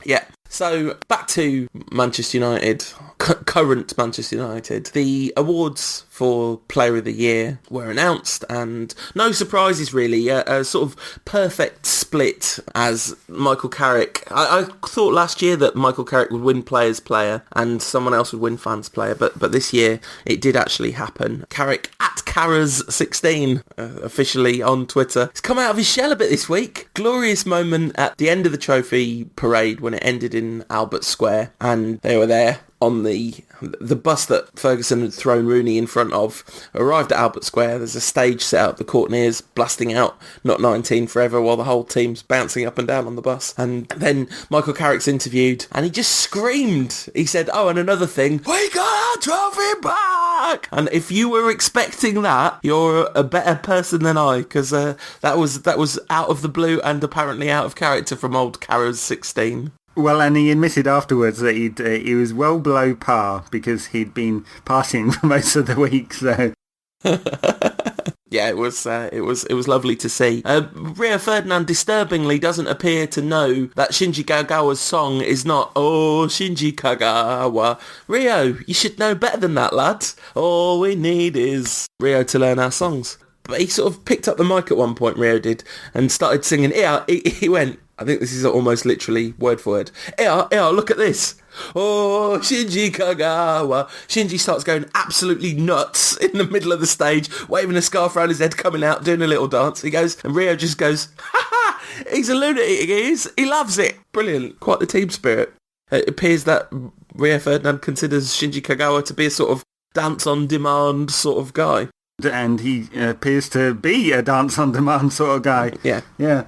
Yeah. So back to Manchester United, current Manchester United. The awards for Player of the Year were announced, and no surprises really. A sort of perfect split as Michael Carrick. I thought last year that Michael Carrick would win Players Player and someone else would win Fans Player, but this year it did actually happen. Carrick at Carras16 officially on Twitter. He's come out of his shell a bit this week. Glorious moment at the end of the trophy parade when it ended in Albert Square, and they were there on the bus that Ferguson had thrown Rooney in front of. Arrived at Albert Square. There's a stage set up, the Courtiers blasting out Not 19 Forever while the whole team's bouncing up and down on the bus. And then Michael Carrick's interviewed and he just screamed. He said, "Oh, and another thing, we got our trophy back!" And if you were expecting that, you're a better person than I, because that was out of the blue and apparently out of character from old Carras16. Well, and he admitted afterwards that he was well below par because he'd been partying for most of the week. So, yeah, it was lovely to see. Rio Ferdinand disturbingly doesn't appear to know that Shinji Kagawa's song is not "Oh Shinji Kagawa." Rio, you should know better than that, lad. All we need is Rio to learn our songs. But he sort of picked up the mic at one point, Rio did, and started singing. He went, I think this is almost literally word for word. Look at this. Oh, Shinji Kagawa. Shinji starts going absolutely nuts in the middle of the stage, waving a scarf around his head, coming out, doing a little dance. He goes, and Rio just goes, "Ha ha, he's a lunatic, he is. He loves it." Brilliant. Quite the team spirit. It appears that Rio Ferdinand considers Shinji Kagawa to be a sort of dance-on-demand sort of guy. And he appears to be a dance-on-demand sort of guy. Yeah.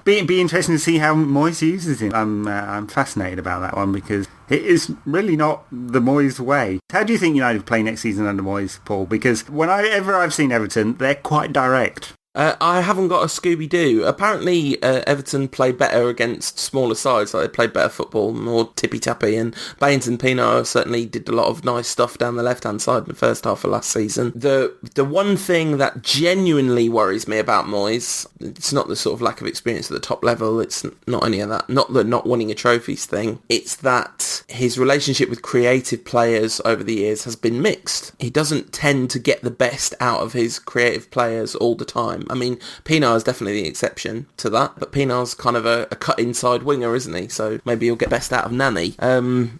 Be interesting to see how Moyes uses him. I'm fascinated about that one because it is really not the Moyes way. How do you think United play next season under Moyes, Paul? Because whenever I've seen Everton, they're quite direct. I haven't got a Scooby-Doo. Apparently, Everton play better against smaller sides. Like they played better football, more tippy-tappy, and Baines and Pino certainly did a lot of nice stuff down the left-hand side in the first half of last season. The one thing that genuinely worries me about Moyes, it's not the sort of lack of experience at the top level, it's not any of that, not the not winning a trophies thing, it's that his relationship with creative players over the years has been mixed. He doesn't tend to get the best out of his creative players all the time. I mean, Pinar is definitely the exception to that, but Pinar's kind of a cut inside winger, isn't he? So maybe he'll get best out of Nani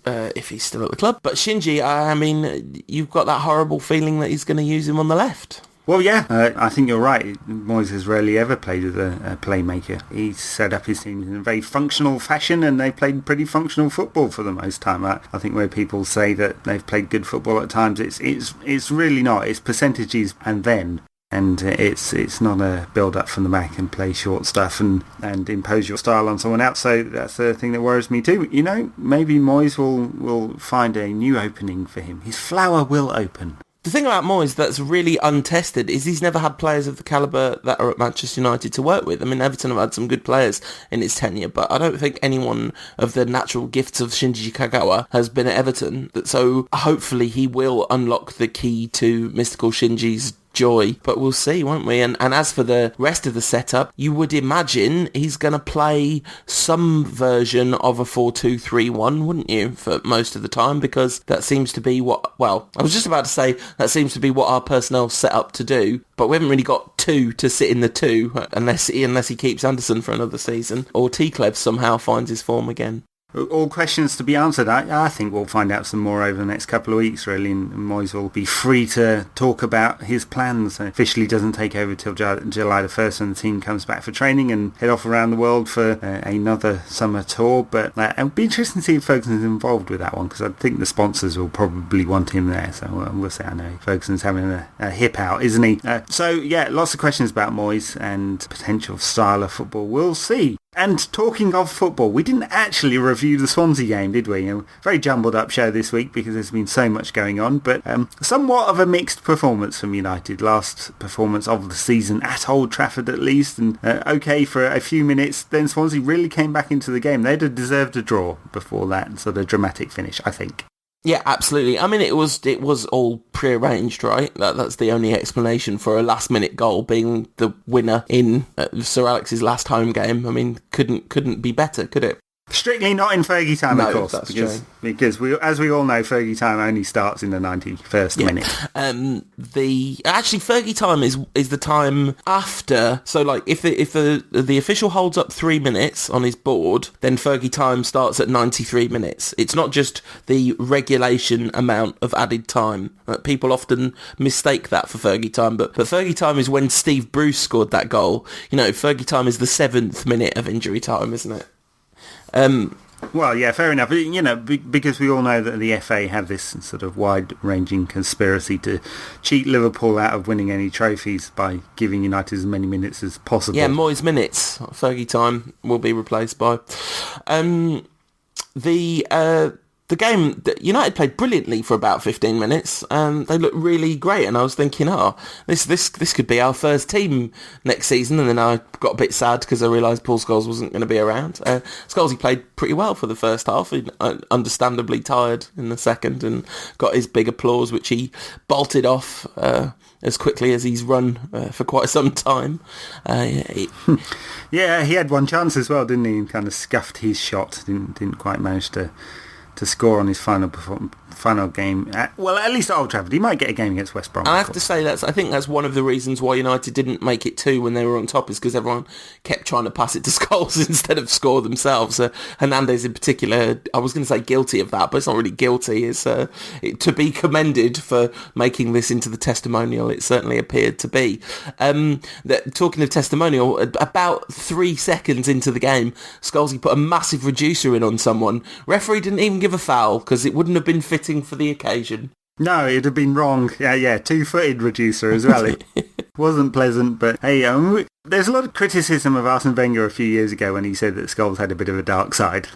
if he's still at the club. But Shinji, I mean, you've got that horrible feeling that he's going to use him on the left. Well, yeah, I think you're right. Moyes has rarely ever played with a playmaker. He's set up his team in a very functional fashion, and they've played pretty functional football for the most time. I think where people say that they've played good football at times, it's really not. It's percentages and then. And it's not a build-up from the back and play short stuff and impose your style on someone else. So that's the thing that worries me too. You know, maybe Moyes will find a new opening for him. His flower will open. The thing about Moyes that's really untested is he's never had players of the calibre that are at Manchester United to work with. I mean, Everton have had some good players in his tenure, but I don't think anyone of the natural gifts of Shinji Kagawa has been at Everton. So hopefully he will unlock the key to mystical Shinji's joy. But we'll see, won't we? And as for the rest of the setup, you would imagine he's going to play some version of a 4-2-3-1, wouldn't you, for most of the time? Because that seems to be what, well, I was just about to say that seems to be what our personnel's set up to do. But we haven't really got two to sit in the two unless he keeps Anderson for another season, or T-Clev somehow finds his form again. All questions to be answered. I think we'll find out some more over the next couple of weeks, really, and Moyes will be free to talk about his plans. Officially doesn't take over till July the 1st when the team comes back for training and head off around the world for another summer tour. But it'll be interesting to see if Ferguson's involved with that one, because I think the sponsors will probably want him there. So we'll see. I know Ferguson's having a hip out, isn't he? So yeah, lots of questions about Moyes and potential style of football. We'll see. And talking of football, we didn't actually review the Swansea game, did we? Very jumbled up show this week because there's been so much going on, but somewhat of a mixed performance from United. Last performance of the season at Old Trafford at least, and okay for a few minutes, then Swansea really came back into the game. They'd have deserved a draw before that sort of dramatic finish, I think. Yeah, absolutely. I mean, it was all prearranged, right? That's the only explanation for a last-minute goal being the winner in Sir Alex's last home game. I mean, couldn't be better, could it? Strictly not in Fergie time, no, of course, that's because true. Because as we all know, Fergie time only starts in the 91st minute. Actually Fergie time is the time after. So like if the official holds up 3 minutes on his board, then Fergie time starts at 93 minutes. It's not just the regulation amount of added time. People often mistake that for Fergie time, but Fergie time is when Steve Bruce scored that goal. You know, Fergie time is the 7th minute of injury time, isn't it? Well, yeah, fair enough. You know, because we all know that the FA have this sort of wide-ranging conspiracy to cheat Liverpool out of winning any trophies by giving United as many minutes as possible. Yeah, Moyes minutes. Fergie time will be replaced by the game. United played brilliantly for about 15 minutes. They looked really great, and I was thinking, this could be our first team next season. And then I got a bit sad because I realised Paul Scholes wasn't going to be around. Scholes, he played pretty well for the first half. He understandably tired in the second, and got his big applause, which he bolted off as quickly as he's run for quite some time. Yeah, he had one chance as well, didn't he? And kind of scuffed his shot. Didn't quite manage to score on his final game. At least at Old Trafford. He might get a game against West Brom. I have to say I think that's one of the reasons why United didn't make it 2 when they were on top, is because everyone kept trying to pass it to Scholes instead of score themselves. Hernandez in particular, I was going to say guilty of that, but it's not really guilty. It's to be commended for making this into the testimonial. It certainly appeared to be. Talking of testimonial, about 3 seconds into the game, Scholes put a massive reducer in on someone. Referee didn't even give a foul because it wouldn't have been fitting for the occasion. No, it'd have been wrong. Yeah, 2-footed reducer as well. It wasn't pleasant, but hey, there's a lot of criticism of Arsene Wenger a few years ago when he said that Scholes had a bit of a dark side,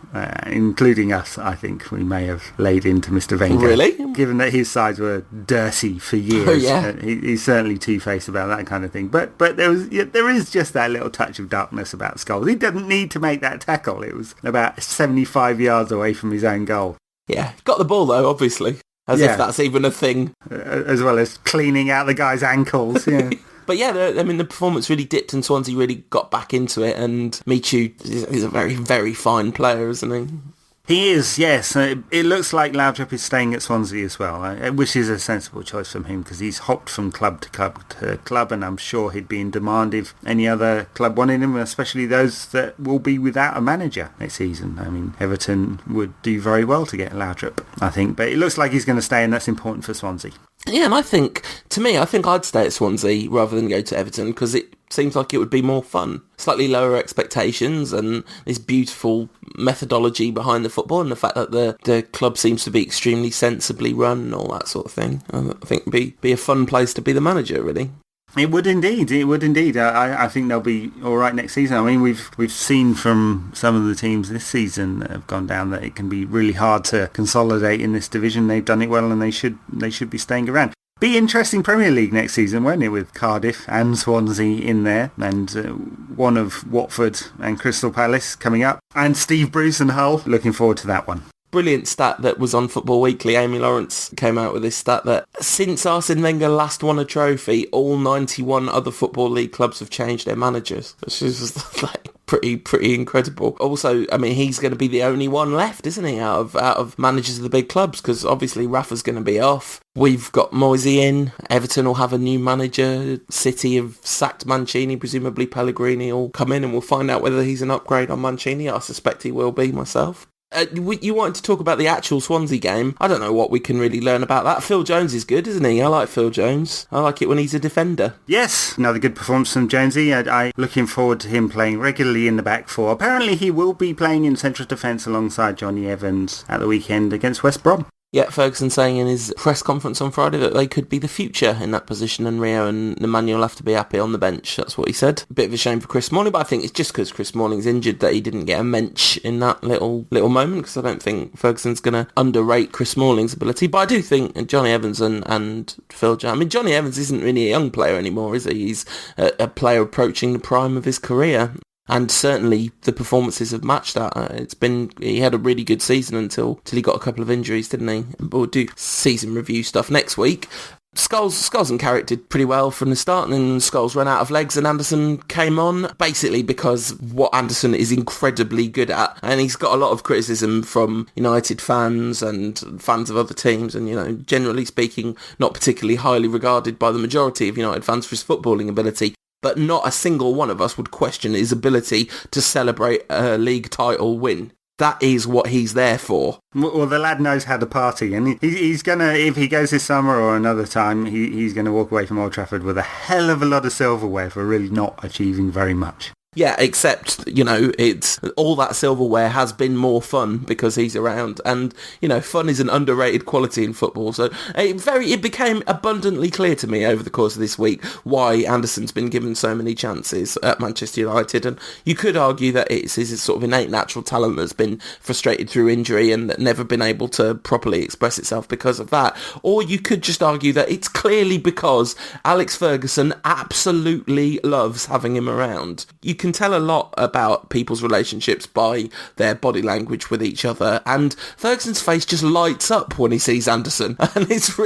including us. I think we may have laid into Mr. Wenger. Really? Given that his sides were dirty for years. Oh, yeah. He's certainly two-faced about that kind of thing. But there is just that little touch of darkness about Scholes. He didn't need to make that tackle. It was about 75 yards away from his own goal. Yeah, got the ball though, obviously. As if that's even a thing. As well as cleaning out the guy's ankles, yeah. But yeah, I mean, the performance really dipped and Swansea really got back into it, and Michu is a very, very fine player, isn't he? He is, yes. It looks like Laudrup is staying at Swansea as well, which is a sensible choice from him because he's hopped from club to club, and I'm sure he'd be in demand if any other club wanted him, especially those that will be without a manager next season. I mean, Everton would do very well to get Laudrup, I think, but it looks like he's going to stay, and that's important for Swansea. Yeah, and I think I'd stay at Swansea rather than go to Everton because it seems like it would be more fun. Slightly lower expectations and this beautiful methodology behind the football, and the fact that the club seems to be extremely sensibly run and all that sort of thing. I think it'd be a fun place to be the manager, really. It would indeed. I think they'll be all right next season. I mean, we've seen from some of the teams this season that have gone down that it can be really hard to consolidate in this division. They've done it well, and they should be staying around. Be interesting Premier League next season, won't it, with Cardiff and Swansea in there, and one of Watford and Crystal Palace coming up, and Steve Bruce and Hull. Looking forward to that one. brilliant stat that was on Football Weekly. Amy Lawrence came out with this stat that since Arsene Wenger last won a trophy, all 91 other Football League clubs have changed their managers. Which is just like pretty incredible. Also, I mean, he's going to be the only one left, isn't he, out of managers of the big clubs, because obviously Rafa's going to be off. We've got Moisey in. Everton will have a new manager. City have sacked Mancini. Presumably Pellegrini will come in, and we'll find out whether he's an upgrade on Mancini. I suspect he will be myself. You wanted to talk about the actual Swansea game. I don't know what we can really learn about that. Phil Jones is good, isn't he? I like Phil Jones. I like it when he's a defender. Yes, another good performance from Jonesy. I'm looking forward to him playing regularly in the back four. Apparently he will be playing in central defence alongside Johnny Evans at the weekend against West Brom. Yeah, Ferguson saying in his press conference on Friday that they could be the future in that position, and Rio and Emmanuel have to be happy on the bench. That's what he said. A bit of a shame for Chris Smalling, but I think it's just because Chris Smalling's injured that he didn't get a mensch in that little moment, because I don't think Ferguson's going to underrate Chris Smalling's ability. But I do think Johnny Evans and Phil Jones... I mean, Johnny Evans isn't really a young player anymore, is he? He's a player approaching the prime of his career. And certainly the performances have matched that. He had a really good season until he got a couple of injuries, didn't he? We'll do season review stuff next week. Scholes and Carrick did pretty well from the start, and then Scholes ran out of legs and Anderson came on, basically because what Anderson is incredibly good at, and he's got a lot of criticism from United fans and fans of other teams, and generally speaking, not particularly highly regarded by the majority of United fans for his footballing ability. But not a single one of us would question his ability to celebrate a league title win. That is what he's there for. Well, the lad knows how to party, and he's going to, if he goes this summer or another time, he's going to walk away from Old Trafford with a hell of a lot of silverware for really not achieving very much. Yeah, except, it's all that silverware has been more fun because he's around. And, fun is an underrated quality in football. So it became abundantly clear to me over the course of this week why Anderson's been given so many chances at Manchester United. And you could argue that it's his sort of innate natural talent that's been frustrated through injury and never been able to properly express itself because of that. Or you could just argue that it's clearly because Alex Ferguson absolutely loves having him around. You can tell a lot about people's relationships by their body language with each other, and Ferguson's face just lights up when he sees Anderson, and it's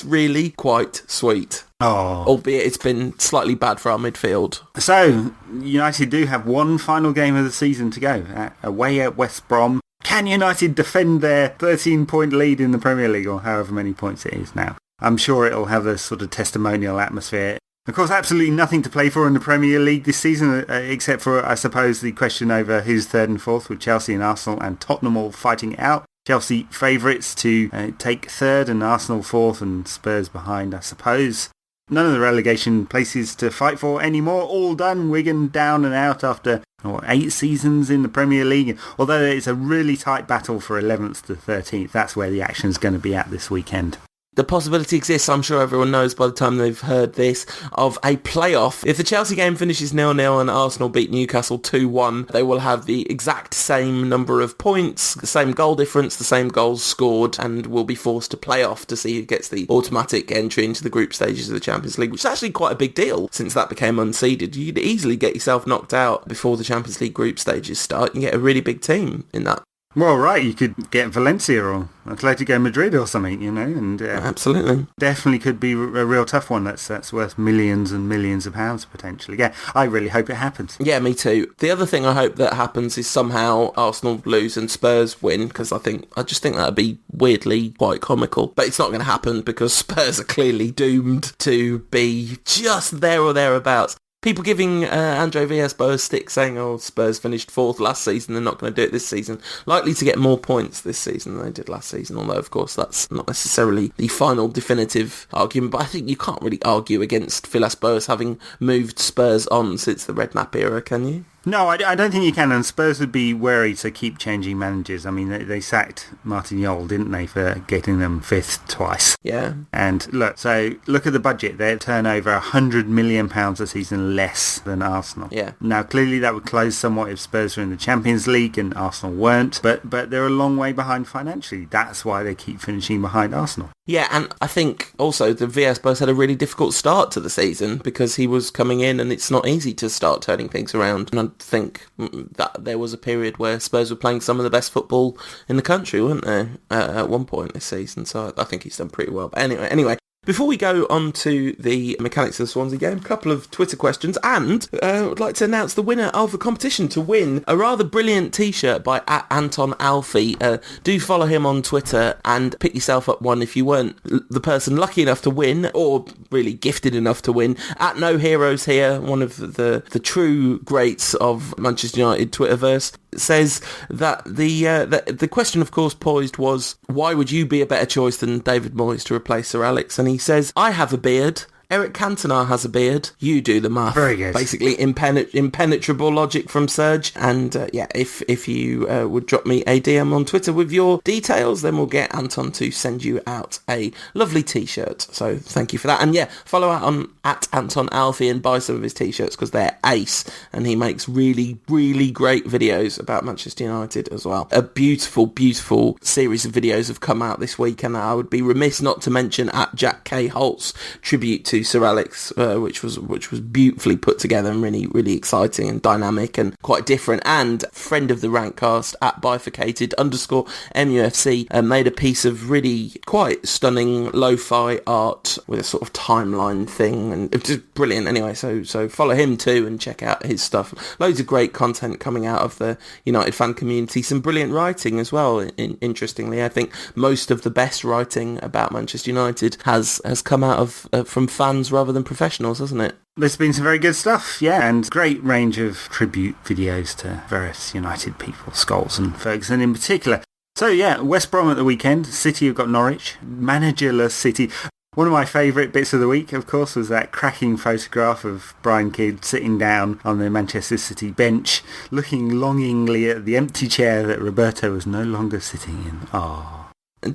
really quite sweet. Oh. Albeit it's been slightly bad for our midfield. So, United do have one final game of the season to go, away at West Brom. Can United defend their 13-point lead in the Premier League, or however many points it is now? I'm sure it'll have a sort of testimonial atmosphere. Of course, absolutely nothing to play for in the Premier League this season, except for, I suppose, the question over who's third and fourth, with Chelsea and Arsenal and Tottenham all fighting it out. Chelsea favourites to take third and Arsenal fourth and Spurs behind, I suppose. None of the relegation places to fight for anymore. All done. Wigan down and out after 8 seasons in the Premier League. Although it's a really tight battle for 11th to 13th. That's where the action's going to be at this weekend. The possibility exists, I'm sure everyone knows by the time they've heard this, of a playoff. If the Chelsea game finishes 0-0 and Arsenal beat Newcastle 2-1, they will have the exact same number of points, the same goal difference, the same goals scored, and will be forced to play off to see who gets the automatic entry into the group stages of the Champions League, which is actually quite a big deal since that became unseeded. You'd easily get yourself knocked out before the Champions League group stages start and get a really big team in that. Well, right, you could get Valencia or Atletico Madrid or something, and absolutely, definitely could be a real tough one. That's worth millions and millions of pounds potentially. Yeah, I really hope it happens. Yeah, me too. The other thing I hope that happens is somehow Arsenal lose and Spurs win, because I just think that would be weirdly quite comical. But it's not going to happen because Spurs are clearly doomed to be just there or thereabouts. People giving Andre Villas-Boas stick, saying, Spurs finished 4th last season, they're not going to do it this season. Likely to get more points this season than they did last season, although, of course, that's not necessarily the final definitive argument. But I think you can't really argue against Villas-Boas having moved Spurs on since the Redknapp era, can you? No, I don't think you can, and Spurs would be wary to keep changing managers. I mean, they sacked Martin Jol, didn't they, for getting them 5th twice. Yeah. And look at the budget. They turn over £100 million a season less than Arsenal. Yeah. Now, clearly that would close somewhat if Spurs were in the Champions League and Arsenal weren't, but they're a long way behind financially. That's why they keep finishing behind Arsenal. Yeah, and I think also the Villas-Boas had a really difficult start to the season because he was coming in and it's not easy to start turning things around. And think that there was a period where Spurs were playing some of the best football in the country, weren't they, at one point this season? So I think he's done pretty well. But anyway. Before we go on to the mechanics of the Swansea game, a couple of Twitter questions, and I'd like to announce the winner of the competition to win a rather brilliant T-shirt by Anton Alfie. Do follow him on Twitter and pick yourself up one if you weren't the person lucky enough to win, or really gifted enough to win. At No Heroes Here, one of the true greats of Manchester United Twitterverse, says that the question, of course, poised was, why would you be a better choice than David Moyes to replace Sir Alex? And he says, I have a beard. Eric Cantona has a beard. You do the math. Very good. Basically, impenetrable logic from Serge. And if you would drop me a DM on Twitter with your details, then we'll get Anton to send you out a lovely T-shirt. So thank you for that. And follow out on at Anton Alfie and buy some of his T-shirts because they're ace. And he makes really, really great videos about Manchester United as well. A beautiful, beautiful series of videos have come out this week, and I would be remiss not to mention at Jack K. Holt's tribute to Sir Alex, which was beautifully put together and really, really exciting and dynamic and quite different. And friend of the Rantcast at bifurcated_MUFC made a piece of really quite stunning lo-fi art with a sort of timeline thing, and it's just brilliant. Anyway, so follow him too and check out his stuff. Loads of great content coming out of the United fan community. Some brilliant writing as well. Interestingly, I think most of the best writing about Manchester United has come out of from fans rather than professionals, hasn't it? There's been some very good stuff, yeah, and great range of tribute videos to various United people, Scholes and Ferguson in particular. So yeah, West Brom at the weekend, City have got Norwich, managerless City. One of my favourite bits of the week, of course, was that cracking photograph of Brian Kidd sitting down on the Manchester City bench, looking longingly at the empty chair that Roberto was no longer sitting in. Ah.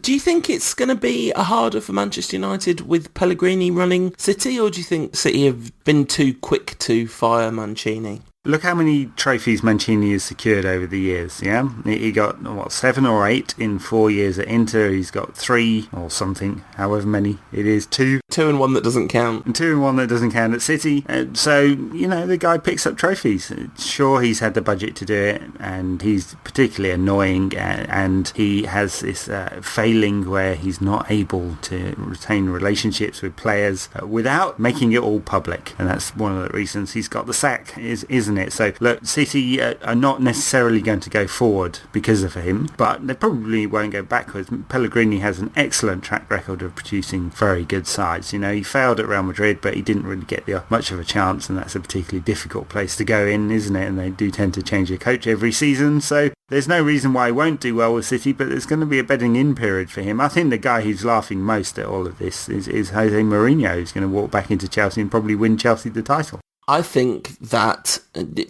Do you think it's going to be harder for Manchester United with Pellegrini running City, or do you think City have been too quick to fire Mancini? Look how many trophies Mancini has secured over the years, yeah? He got, 7 or 8 in 4 years at Inter. He's got 3 or something, however many it is, 2. 2 and 1 that doesn't count. And 2 and 1 that doesn't count at City. So, the guy picks up trophies. Sure, he's had the budget to do it, and he's particularly annoying, and he has this failing where he's not able to retain relationships with players without making it all public. And that's one of the reasons he's got the sack, isn't it? So, look, City are not necessarily going to go forward because of him, but they probably won't go backwards. Pellegrini has an excellent track record of producing very good sides. He failed at Real Madrid, but he didn't really get much of a chance, and that's a particularly difficult place to go in, isn't it? And they do tend to change their coach every season, so there's no reason why he won't do well with City, but there's going to be a bedding in period for him. I think the guy who's laughing most at all of this is Jose Mourinho, who's going to walk back into Chelsea and probably win Chelsea the title. I think that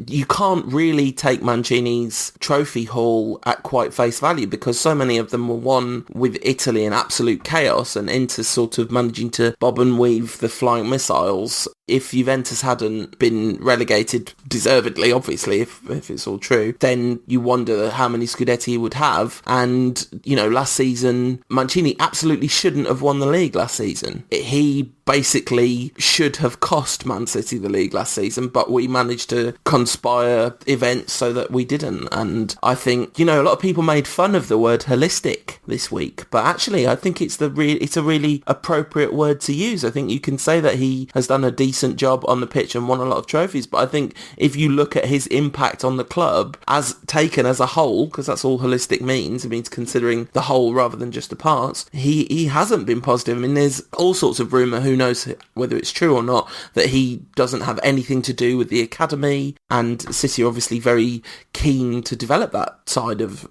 you can't really take Mancini's trophy haul at quite face value because so many of them were won with Italy in absolute chaos and Inter sort of managing to bob and weave the flying missiles. If Juventus hadn't been relegated, deservedly, obviously, if it's all true, then you wonder how many Scudetti he would have. And, last season, Mancini absolutely shouldn't have won the league last season. He basically should have cost Man City the league last season, but we managed to conspire events so that we didn't. And I think, a lot of people made fun of the word holistic this week, but actually I think it's a really appropriate word to use. I think you can say that he has done a decent job on the pitch and won a lot of trophies, but I think if you look at his impact on the club as taken as a whole, because that's all holistic means, it means considering the whole rather than just the parts, he hasn't been positive. I mean, there's all sorts of rumour, who knows whether it's true or not, that he doesn't have anything to do with the academy, and City are obviously very keen to develop that side of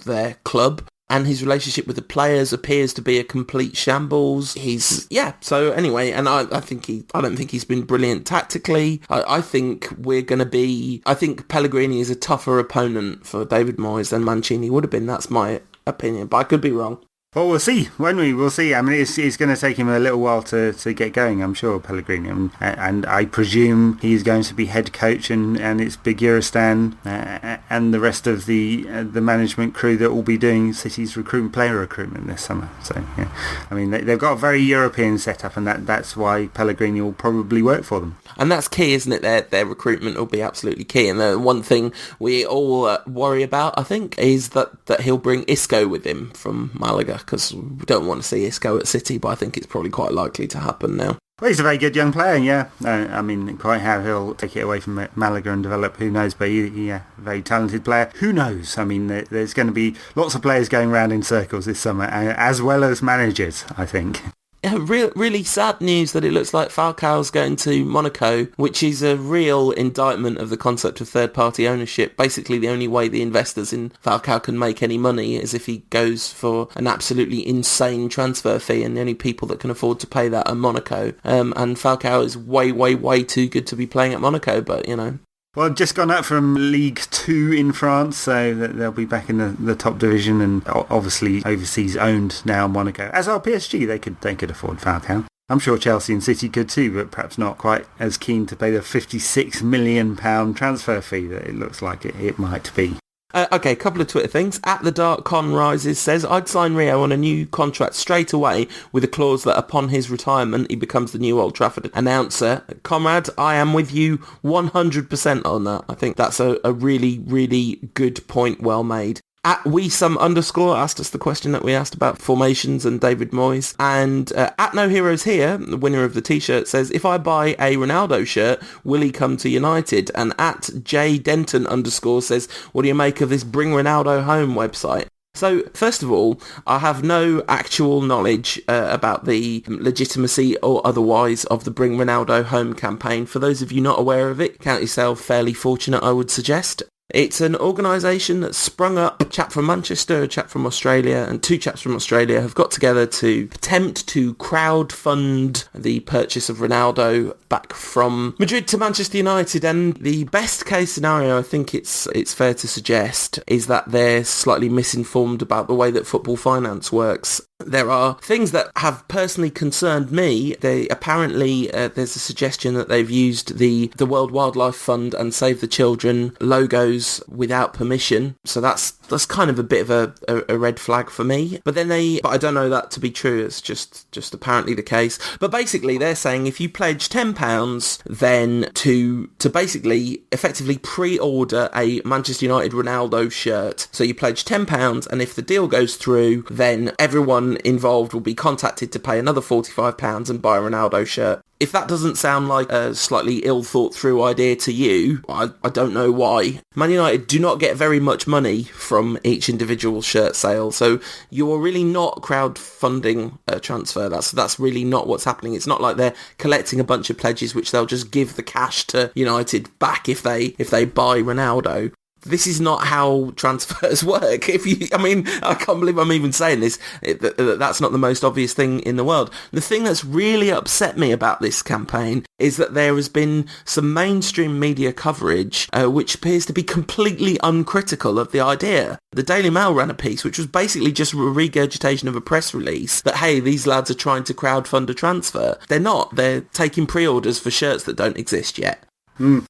their club. And his relationship with the players appears to be a complete shambles. So anyway, and I don't think he's been brilliant tactically. I think Pellegrini is a tougher opponent for David Moyes than Mancini would have been. That's my opinion, but I could be wrong. Well, we'll see, won't we? We'll see. I mean, it's going to take him a little while to get going, I'm sure, Pellegrini. And I presume he's going to be head coach, and it's Bigiristan and the rest of the management crew that will be doing City's player recruitment this summer. So, yeah. I mean, they've got a very European setup, and that's why Pellegrini will probably work for them. And that's key, isn't it? Their recruitment will be absolutely key. And the one thing we all worry about, I think, is that he'll bring Isco with him from Malaga, because we don't want to see Isco at City, but I think it's probably quite likely to happen now. Well, he's a very good young player, yeah. I mean, quite how he'll take it away from Malaga and develop, who knows, but yeah, very talented player. Who knows? I mean, there's going to be lots of players going around in circles this summer, as well as managers, I think. Yeah, really sad news that it looks like Falcao's going to Monaco, which is a real indictment of the concept of third-party ownership. Basically, the only way the investors in Falcao can make any money is if he goes for an absolutely insane transfer fee, and the only people that can afford to pay that are Monaco. And Falcao is way, way, way too good to be playing at Monaco, but, you know. Well, just gone up from League 2 in France, so they'll be back in the top division, and obviously overseas owned now, Monaco. As are PSG, they could afford Falcao. I'm sure Chelsea and City could too, but perhaps not quite as keen to pay the £56 million transfer fee that it looks like it might be. Okay, a couple of Twitter things. At the Dark Con Rises says, I'd sign Rio on a new contract straight away with a clause that upon his retirement he becomes the new Old Trafford announcer. Comrade, I am with you 100% on that. I think that's a really, really good point, well made. At @WeSome_ asked us the question that we asked about formations and David Moyes. And at No Heroes Here, the winner of the t-shirt, says, if I buy a Ronaldo shirt, will he come to United? And at JDenton_ says, what do you make of this Bring Ronaldo Home website? So, first of all, I have no actual knowledge about the legitimacy or otherwise of the Bring Ronaldo Home campaign. For those of you not aware of it, count yourself fairly fortunate, I would suggest. It's an organisation that's sprung up. A chap from Manchester, a chap from Australia, and two chaps from Australia have got together to attempt to crowdfund the purchase of Ronaldo back from Madrid to Manchester United. And the best case scenario, I think it's fair to suggest, is that they're slightly misinformed about the way that football finance works. There are things that have personally concerned me. Apparently, there's a suggestion that they've used the World Wildlife Fund and Save the Children logos without permission. So that's kind of a bit of a red flag for me. But I don't know that to be true. It's just apparently the case. But basically, they're saying if you pledge £10, then to basically effectively pre-order a Manchester United Ronaldo shirt. So you pledge £10, and if the deal goes through, then everyone involved will be contacted to pay another £45 and buy a Ronaldo shirt. If that doesn't sound like a slightly ill thought through idea to you, I don't know why. Man United do not get very much money from each individual shirt sale, so you are really not crowdfunding a transfer. That's really not what's happening. It's not like they're collecting a bunch of pledges which they'll just give the cash to United back if they buy Ronaldo. This is not how transfers work. I can't believe I'm even saying this. That's not the most obvious thing in the world. The thing that's really upset me about this campaign is that there has been some mainstream media coverage which appears to be completely uncritical of the idea. The Daily Mail ran a piece which was basically just a regurgitation of a press release that, hey, these lads are trying to crowdfund a transfer. They're not. They're taking pre-orders for shirts that don't exist yet.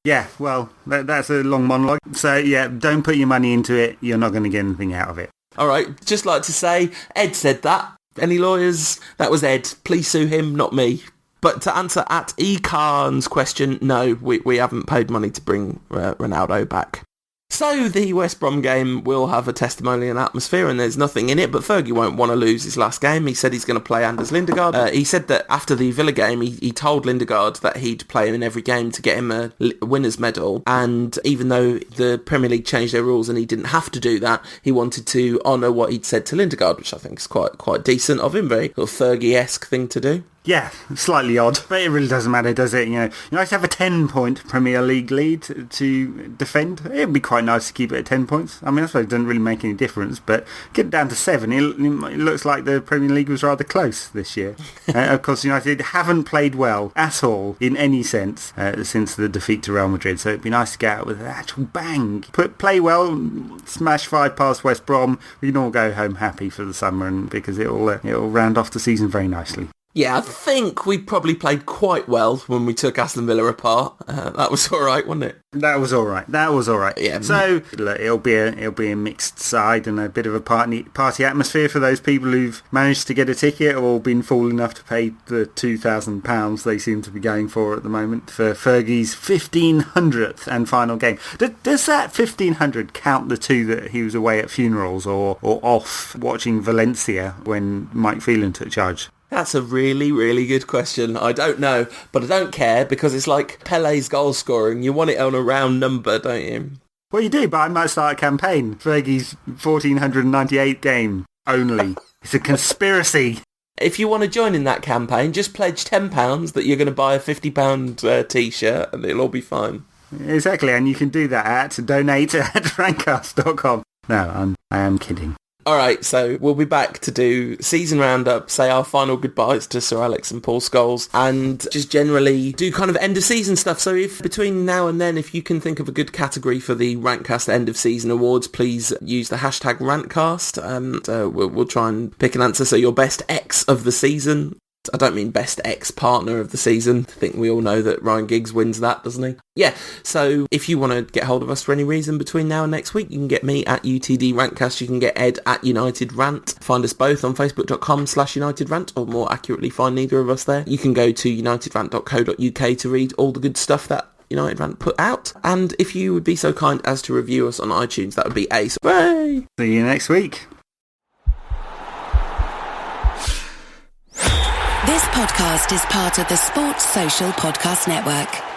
Yeah, well, that's a long monologue. So, yeah, don't put your money into it. You're not going to get anything out of it. All right, just like to say, Ed said that. Any lawyers? That was Ed. Please sue him, not me. But to answer at E-Khan's question, no, we haven't paid money to bring Ronaldo back. So the West Brom game will have a testimonial atmosphere, and there's nothing in it, but Fergie won't want to lose his last game. He said he's going to play Anders Lindegaard. He said that after the Villa game, he told Lindegaard that he'd play him in every game to get him a winner's medal, and even though the Premier League changed their rules and he didn't have to do that, he wanted to honour what he'd said to Lindegaard, which I think is quite decent of him, very sort of Fergie-esque thing to do. Yeah, slightly odd, but it really doesn't matter, does it? You nice to have a 10-point Premier League lead to defend. It'd be quite nice to keep it at 10 points. I mean, I suppose it doesn't really make any difference, but get it down to 7. It looks like the Premier League was rather close this year. Of course, United haven't played well at all in any sense since the defeat to Real Madrid, so it'd be nice to get out with an actual bang. Play well, smash 5 past West Brom. We can all go home happy for the summer, and because it'll round off the season very nicely. Yeah, I think we probably played quite well when we took Aston Villa apart. That was all right, wasn't it? That was all right. Yeah. So look, it'll be a mixed side and a bit of a party atmosphere for those people who've managed to get a ticket or been fool enough to pay the £2,000 they seem to be going for at the moment for Fergie's 1500th and final game. Does that 1500 count the 2 that he was away at funerals or off watching Valencia when Mike Phelan took charge? That's a really, really good question. I don't know, but I don't care because it's like Pele's goal scoring. You want it on a round number, don't you? Well, you do, but I might start a campaign. Fergie's 1498 game only. It's a conspiracy. If you want to join in that campaign, just pledge £10 that you're going to buy a £50 T-shirt and it'll all be fine. Exactly, and you can do that at donate@rankcast.com. No, I am kidding. All right, so we'll be back to do season roundup, say our final goodbyes to Sir Alex and Paul Scholes, and just generally do kind of end of season stuff. So if between now and then, if you can think of a good category for the Rantcast end of season awards, please use the hashtag Rantcast, and we'll try and pick an answer. So your best X of the season. I don't mean best ex-partner of the season. I think we all know that Ryan Giggs wins that, doesn't he? Yeah, so if you want to get hold of us for any reason between now and next week, you can get me at UTD Rantcast, you can get Ed at United Rant. Find us both on facebook.com/United Rant, or more accurately, find neither of us there. You can go to unitedrant.co.uk to read all the good stuff that United Rant put out. And if you would be so kind as to review us on iTunes, that would be ace. Hooray! See you next week. This podcast is part of the Sports Social Podcast Network.